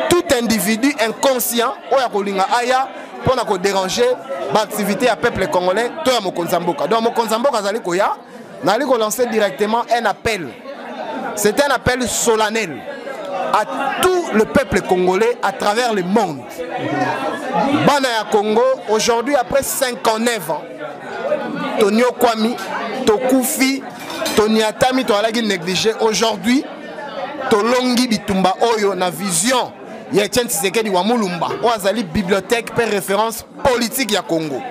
Speaker 3: tout individu inconscient, pour déranger l'activité à peuple congolais, tout à Mokonzamboka. Donc Mokonzamboka, nous allons lancer directement un appel. C'est un appel solennel à tout le peuple congolais à travers le monde. Banaya Congo, aujourd'hui, après 59 ans, Tonio Kwami, Tokufi, Toniatami, Toalagi négligé. Aujourd'hui, Tolongi Bitumba Oyo, na vision, Yetienne Tshisekedi wa Mulumba, Oazali bibliothèque per référence politique ya Congo.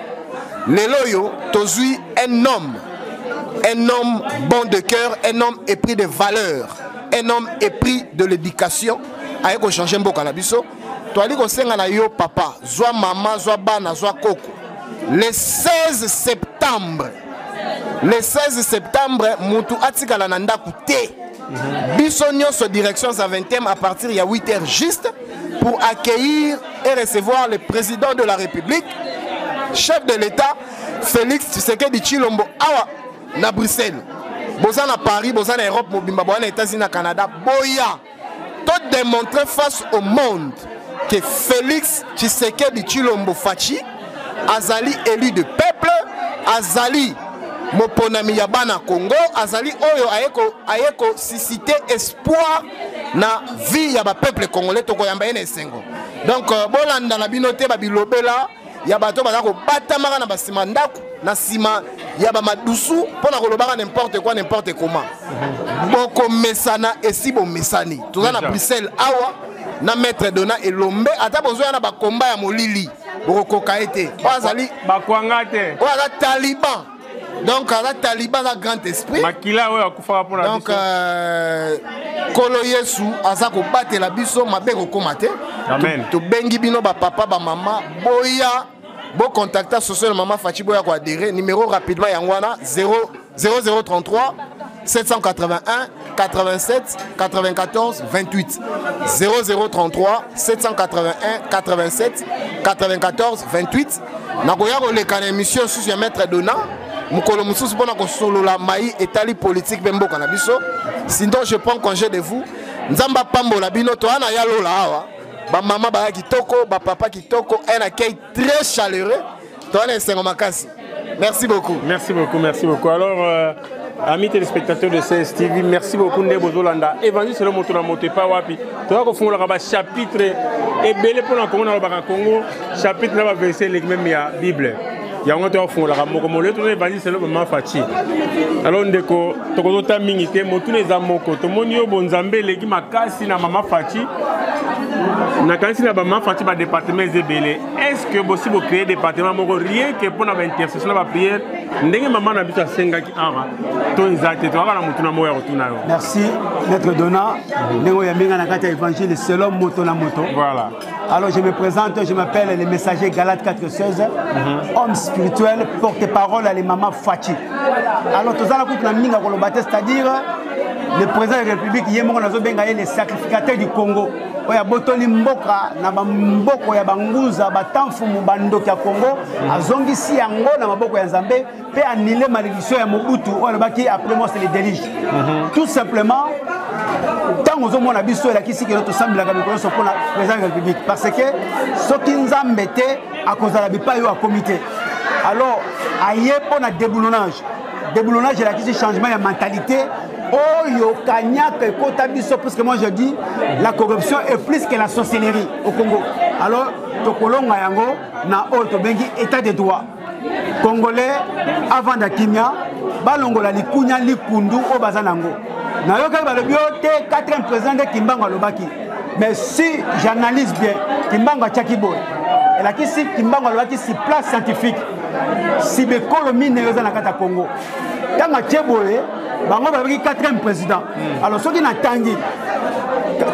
Speaker 3: Leloyo, Tozui, un homme bon de cœur, un homme épris de valeurs, un homme épris de l'éducation, aye ko changer mboka na biso. Toali ko senga na yo papa, zwa mama, zwa bana, zwa koko. Le 16 septembre, Moutou Atikala Nanda Kouté. Bissonio sur direction à 20e à partir de 8h juste pour accueillir et recevoir le président de la République, chef de l'État, Félix Tshisekedi Tshilombo Awa na Bruxelles. Boza na Paris, boza na Europe, mobimba boza na États-Unis, na Canada. Boya, tout démontrer face au monde que Félix Tshisekedi Tshilombo Fachi Azali élu de peuple, Azali Moponami Yabana Congo, Azali Oyo ayeko susciter espoir na vie ya ba peuple congolais toko yamba ene sengo. Donc bolanda na binote ba bilobela ya bato bazako batamaka na basima ndako na sima ya ba madusu pona kolobaka n'importe quoi n'importe comment. Boko mesana esibo mesani. Toza na Bruxelles awa na maître Dona Elombe ata besoin na ba combat ya molili. Bokoka été. Bazali
Speaker 9: bakwanga te.
Speaker 3: Voilà Taliban. Donc la Taliban a grand esprit.
Speaker 9: Makila oyo akufa pour la.
Speaker 3: Donc Kolo Yesu azako battre la biso mabe ko komate.
Speaker 9: Amen.
Speaker 3: To bengi bino ba papa ba maman boya bo contacter social maman Fachi boya ko adhérer numéro rapidement yangwana 0033 781 87 94 28 0033 781 87 94 28. Nakoya ko lekana émission sous maître Dona mukolo mususu pona ko solo la mai etali politique bembo kana biso. Sinon je prends congé de vous. Nzamba pambola bino to ana ya lola awa. Ba maman ba kitoko, ba papa kitoko, un accueil très chaleureux. To ana sengo makasi. Merci beaucoup.
Speaker 9: Merci beaucoup, merci beaucoup. Alors amis téléspectateurs de CSTV, merci beaucoup Ndebo Zolanda. Évangile selon moto na moto pa wapi. To ko fungola ba chapitre et belé pour na Congo na ba Congo, chapitre na ba verset les même ya Bible. Il y a un autre fond, la Mokomole, tout le monde c'est le moment Fachi. Alors, on dit que tout le minité, tous les amoko, tout le monde est bon Zambé, les qui m'a cassé na maman Fachi. Na cassé na maman Fachi par département Zébélé. Est-ce que possible de créer département moko rien que pour la intercession la prière? Ndenge maman na bita senga ki ara. To exact, to ala mutuna moya retourna.
Speaker 2: Merci maître Dona. Ndenge ya minga na kata évangile selon moto na moto.
Speaker 9: Voilà.
Speaker 2: Alors je me présente, je m'appelle le messager Galate 416, homme spirituel, porte-parole à les mamans Fachi. Alors tout ça, c'est-à-dire le président de la République, le sacrificateur du Congo. Il y a Botoli Mboka, Nabamboko, Yabanguza, Batanfumu, Bandoki Congo, Azongisi Ango, Namaboko Yazambe, peut annuler la malédiction à Mobutu, après moi c'est les déliges. Tout simplement, tant que nous avons besoin de qui notre semble la président de la République. Parce que ce qui nous a mis à cause de la BIPA et au comité. Alors, ailleurs pour le déboulonnage. Déboulonnage, il y a un changement de mentalité. Oh, yo, Kanya, parce que moi je dis, la corruption est plus que la sorcellerie au Congo. Alors, Tokolonga Yango, na Otobengi, état de droit. Congolais, avant d'Akimia, Balongola, Likunya, Likundu, Obazanango. Nayoka Balobiote, 4e président de Kimbanga Lobaki. Mais si j'analyse bien, Kimbanga Tchakiboy, et là, si Kimbanga Lobaki, c'est place scientifique, si Bekolomi n'est pas dans le Congo. Quand Tchakiboy, Bango va 4e président. Alors, ceux qui n'ont tangi,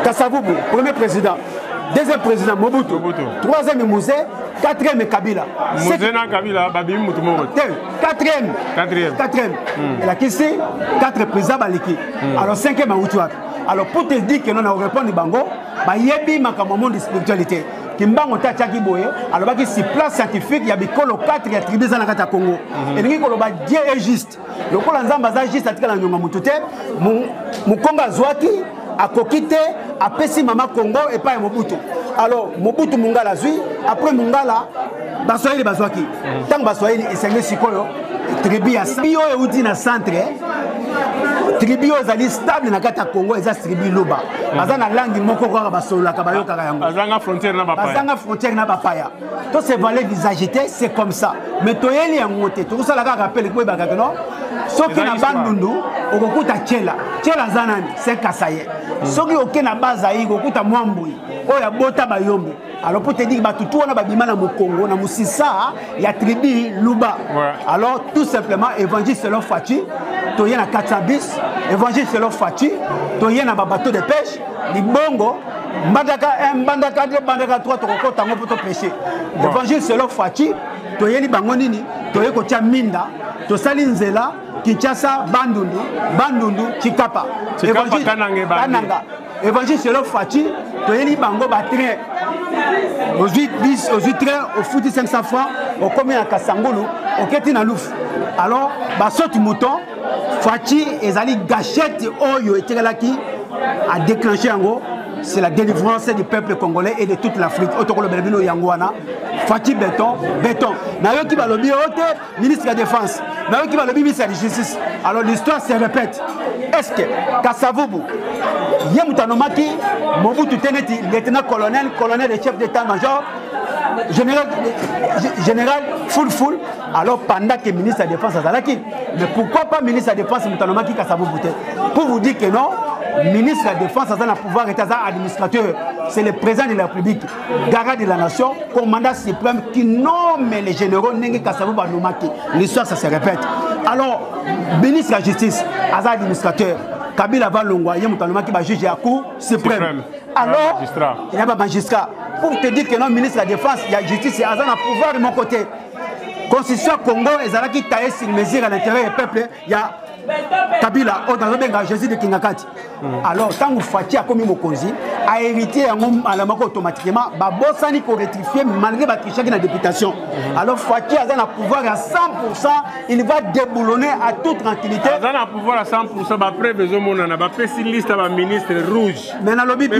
Speaker 2: Kassavubu, 1er président, 2e président, Mobutu, 3e Mouzé, 4e Kabila.
Speaker 9: Mozena Kabila, Babi Moutoumoro.
Speaker 2: 4e. Et la question, 4 présidents Baliki. Alors 5e Maoutouak. Alors pour te dire que nous avons répondu Bango, bah yebi makamamo de spiritualité. Kimbango tachaki boye, alors bah qui si place scientifique, il y a bikolo 4 il y a tribus dans la Kata Congo. Et nous kolo bah Dieu est juste. Le kolo nzamba za juste atika la nyonga mutute, mu Konga zwaki a kokite a pesi mama Congo et pas Mobutu. Alors Mobutu Mungala zui, après Mungala Baswahili bazwaki. Tant Baswahili esengé sikoyo tribu ya bio e uti na centre. Tribu ezali stable na kata Congo eza tribu loba. Baza na langue moko kwa basolola ka bayoka yango.
Speaker 9: Bazanga frontière na bapaya.
Speaker 2: Bazanga frontière na bapaya. To se valait visagité, c'est comme ça. Mais toyeli yango te. To sala ka rappel ko ba ka non. Soki na bandundu okokuta chela. Chela zanani c'est kasaye. Soki okena bazayi okokuta mwambui. Oya bota bayombe. Alors pour te dire que tout on a babima na Congo na musisa ya tribu Luba. Alors tout simplement évangile selon Fati, toye na 400 bis, évangile selon Fati, toye na bateau de pêche, libongo, mbandaka 1, mbandaka 2, mbandaka 3 toko tango poto pêcher. Évangile selon Fati, toye li bango nini, toye ko tia minda, to sali nzela Kinshasa Bandundu Chikapa. Évangile Kananga. Évangile selon Fati, toyeli bango batrin aux 8 bis, aux 8 trains, au foot 500 francs, au combien à Kassangolo, au Ketina Louf. Alors, basot mouton, Fati ezali gâchette oyo etelaki a déclenché en gros, c'est la délivrance du peuple congolais et de toute l'Afrique. Otokolo belbino yangwana, Fati béton. Nayo ki balobi ote ministre de la Défense, nayo ki balobi ministre de la Justice. Alors l'histoire se répète. Est-ce que Kassavubu Yemutanomaki, Mobutu Teneti, lieutenant-colonel et chef d'état-major, général full, alors pendant que le ministre de la Défense a Zalaki. Mais pourquoi pas le ministre de la Défense Mutanomaki Kassavubu? Pour vous dire que non, le ministre de la Défense a un pouvoir et un administrateur. C'est le président de la République, garant de la nation, commandant suprême qui nomme les généraux Nengi Kassavubu Anomaki. L'histoire, ça se répète. Alors, le ministre de la Justice, un administrateur. Kabila va longwa, il y a un juge à cour suprême. Alors, il y a un magistrat. Pour te dire que non, ministre de la Défense, il y a la justice, il y a un pouvoir de mon côté. Constitution Congo, ils ont qui taillé sur mesure à l'intérieur du peuple, il y a Kabila, Jésus de Kingakati. Alors, tant que Fati a commis Mokonzi, a hérité automatiquement, Babosani pour rectifier malgré la tricherie de la députation. Alors, Fati a un pouvoir à 100%, il va déboulonner à toute tranquillité.
Speaker 9: Il a un pouvoir à 100%, après besoin de la liste à ministre rouge.
Speaker 2: Mais dans le bien,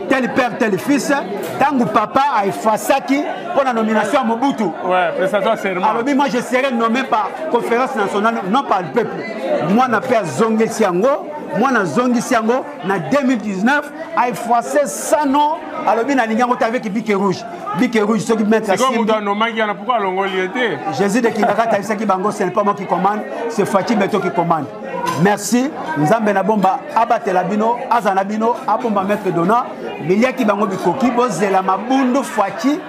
Speaker 2: tel père, tel fils, tant que papa a effacé pour la nomination à Mobutu.
Speaker 9: Ouais, prestatoire serment.
Speaker 2: Alors, moi, je serai nommé par conférence nationale, non par le peuple. Moi, je suis Zongi Siango. Moi, je suis Zongi Siango. En 2019, a effacé 100 noms. Alors, je suis avec Bique Rouge. Bique Rouge, ceux qui mettent la cible.
Speaker 9: Pourquoi l'ongoliété?
Speaker 2: Jésus de Kinakata, ce n'est pas moi qui commande, c'est Fatih Beto qui commande. Merci. Nzambe na bomba abatelabino, azanabino, abomba maître dona. Miliaki bango bikoki, bozela mabundu Fati.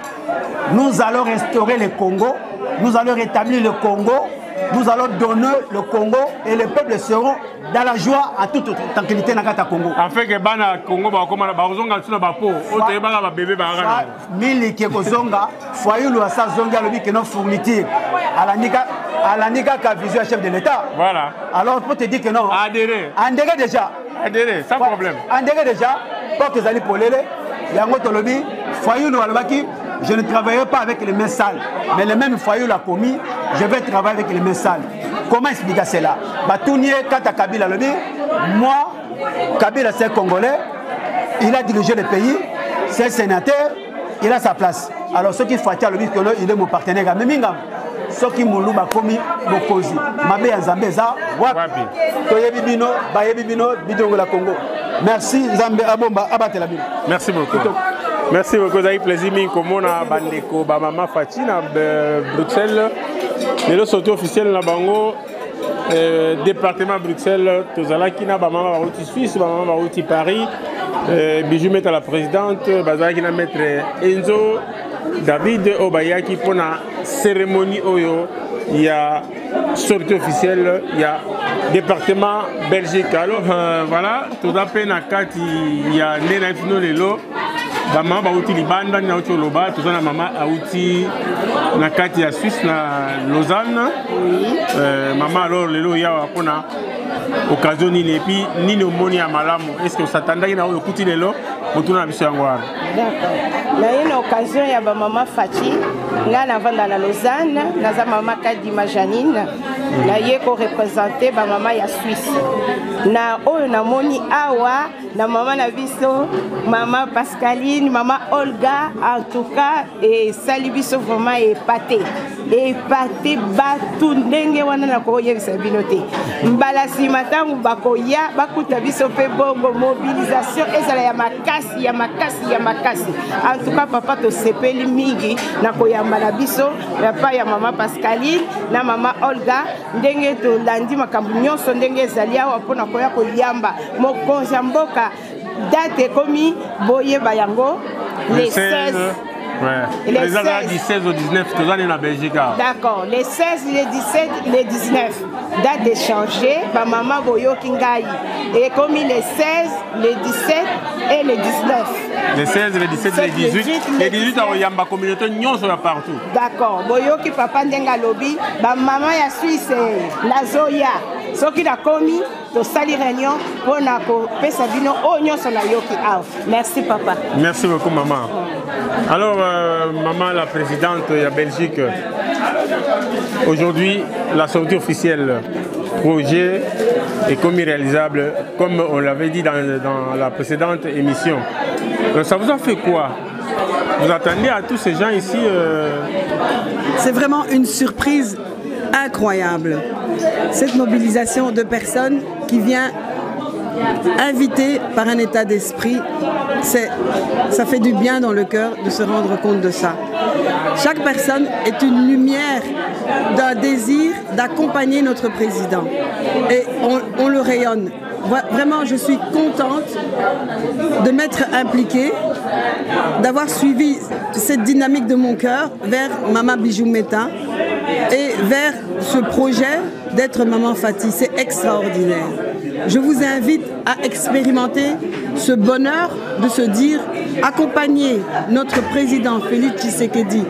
Speaker 2: Nous allons restaurer le Congo, nous allons rétablir le Congo, nous allons donner le Congo et les peuples seront dans la joie en toute tranquillité dans le Congo.
Speaker 9: En fait, que bana Congo ba komana ba zonga tuna ba po, o te ba ba bébé ba ngana.
Speaker 2: Mili ke kozonga, foyulu asa zonga lobi que non fourniture. Alanika ka vision chef de l'État.
Speaker 9: Voilà.
Speaker 2: Alors pour te dire que non.
Speaker 9: Adhérer.
Speaker 2: Adhérer déjà.
Speaker 9: Adhérer, sans problème.
Speaker 2: Adhérer déjà. Pour que vous allez pour l'élé. Yango tolobi, foyulu alobaki. Je ne travaillerai pas avec les mains sales, mais le même foyer l'a commis, je vais travailler avec les mains sales. Comment expliquer cela? Batounié, Kata Kabila Lobi, moi, Kabila c'est Congolais, il a dirigé le pays, c'est sénateur, il a sa place. Alors ceux qui font Lobi, il est mon partenaire, mais Mingam, ceux qui m'ont commis, Bokozi, Mabé Zambeza, Wapi, Toyebibino, Bayebibino, Bidongo la Congo. Merci, Zambé Abomba, Abatelabino.
Speaker 9: Merci beaucoup. Merci beaucoup, ça a eu plaisir. Komona Bandeko, Bamama Fati, na Bruxelles. Le sortie officiel na Bango, département Bruxelles, Tozalaki na Bamama Barouti Suisse, Bamama Barouti Paris. Bijou met à la présidente, Bazaki na maître Enzo David Obayaki pour la cérémonie Oyo. Il y a sortie officielle, il y a département Belgique. Alors voilà, tout à fait, il y a Nena Fino Lelo. maman bauti libanda na auti loba tout ça maman auti na kati ya Suisse na Lausanne. Maman alors lelo ya pona occasion ni et puis ni no moni ya malamu. Est-ce que s'attendait na okuti lelo motuna na biso yango.
Speaker 10: D'accord. Na une occasion ya ba maman Fachi nga na vanda na Lausanne na za maman Kadima Janine na ye ko représenter ba maman ya Suisse. Na oyo na moni awa na maman na biso maman Pascaline, maman Olga en tout cas et sali biso vraiment épaté batu ndenge wana na ko yebisa binote mbala simatangu bakoya bakuta biso pe bongo mobilisation ezala ya makasi en tout cas papa to sepeli mingi na koyamba na biso pa ya maman Pascaline na maman Olga ndenge to landi makambu nyonso ndenge ezali awa pona koya koyamba mokonzi mboka date komi boye bayango les 16.
Speaker 9: Ouais. Les 16 au 19, tous en Belgique.
Speaker 10: D'accord, les 16, les 17, les 19. Date d'échanger, ma maman Boyo Kingaï. Et comme les 16, les 17 et les 19.
Speaker 9: Les 16, les 17, les 18. Les 18, il y a une communauté partout.
Speaker 10: D'accord, Boyo qui papa Ndenga Lobby, ma maman ya Suisse, la Zoya. Ce qui a commis, de sali réunion pour na ko pesa bino onyo so na yoki aw. Merci papa.
Speaker 9: Merci beaucoup maman. Alors maman la présidente de la Belgique, aujourd'hui la sortie officielle projet est commis réalisable comme on l'avait dit dans la précédente émission. Ça vous a fait quoi? Vous attendez à tous ces gens ici
Speaker 11: C'est vraiment une surprise incroyable. Cette mobilisation de personnes qui vient inviter par un état d'esprit, ça fait du bien dans le cœur de se rendre compte de ça. Chaque personne est une lumière d'un désir d'accompagner notre président. Et on le rayonne. Vraiment, je suis contente de m'être impliquée, d'avoir suivi cette dynamique de mon cœur vers Maman Bijou Meta et vers ce projet d'être Maman Fati. C'est extraordinaire. Je vous invite à expérimenter ce bonheur de se dire accompagner notre président Félix Tshisekedi,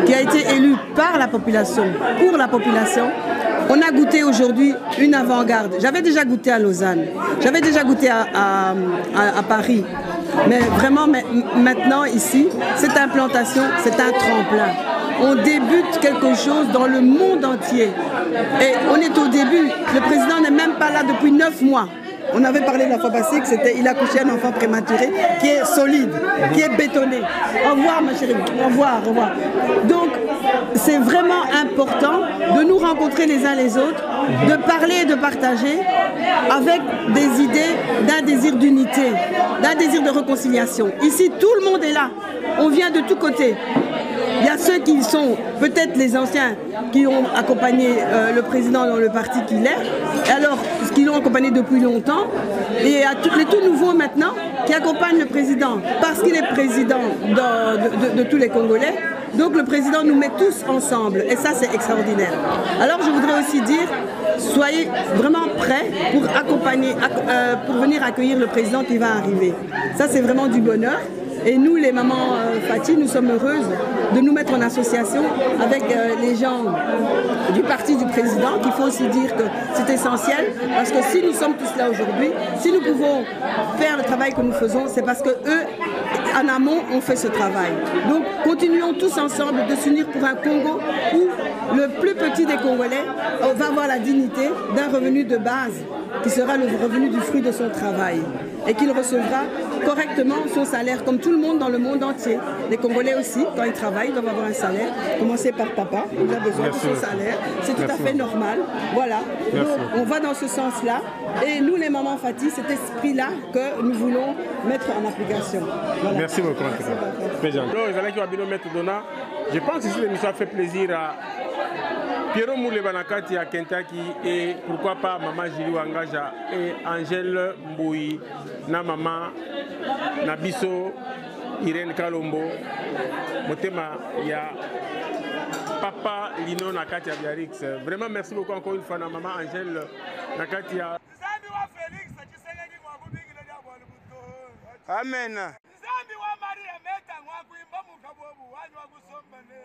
Speaker 11: qui a été élu par la population, pour la population. On a goûté aujourd'hui une avant-garde. J'avais déjà goûté à Lausanne, j'avais déjà goûté à Paris. Mais vraiment, maintenant, ici, cette implantation, c'est un tremplin. On débute quelque chose dans le monde entier. Et on est au début. Le président n'est même pas là depuis 9 mois. On avait parlé la fois passée qu'il a couché un enfant prématuré qui est solide, qui est bétonné. Au revoir ma chérie, au revoir, au revoir. Donc c'est vraiment important de nous rencontrer les uns les autres, de parler et de partager avec des idées d'un désir d'unité, d'un désir de réconciliation. Ici tout le monde est là, on vient de tous côtés. Il y a ceux qui sont peut-être les anciens qui ont accompagné le président dans le parti qu'il est, alors qui l'ont accompagné depuis longtemps, et il y a les tout nouveaux maintenant qui accompagnent le président parce qu'il est président de tous les Congolais. Donc le président nous met tous ensemble et ça c'est extraordinaire. Alors je voudrais aussi dire, soyez vraiment prêts pour accompagner, pour venir accueillir le président qui va arriver. Ça c'est vraiment du bonheur. Et nous, les mamans Fati, nous sommes heureuses de nous mettre en association avec les gens du parti du président, qu'il faut aussi dire que c'est essentiel, parce que si nous sommes tous là aujourd'hui, si nous pouvons faire le travail que nous faisons, c'est parce que eux, en amont, ont fait ce travail. Donc, continuons tous ensemble de s'unir pour un Congo où le plus petit des Congolais va avoir la dignité d'un revenu de base, qui sera le revenu du fruit de son travail, et qu'il recevra correctement son salaire, comme tout le monde dans le monde entier. Les Congolais aussi, quand ils travaillent, doivent avoir un salaire. Commencer par papa, il a besoin de son salaire. C'est tout à fait normal. Voilà. Donc, on va dans ce sens-là. Et nous, les mamans Fati, cet esprit-là que nous voulons mettre en application. Voilà.
Speaker 9: Merci beaucoup. Je pense que l'émission a fait plaisir à Pierrot Moulebanakati à Kentucky et pourquoi pas Maman Jili Wangaja et Angèle Mboui, na Maman Nabiso, Irène Kalombo, Motema ya Papa Lino Nakati à Biarritz. Vraiment merci beaucoup encore une fois à Maman Angèle Nakati à Amen.
Speaker 12: bobu wanywa kusombane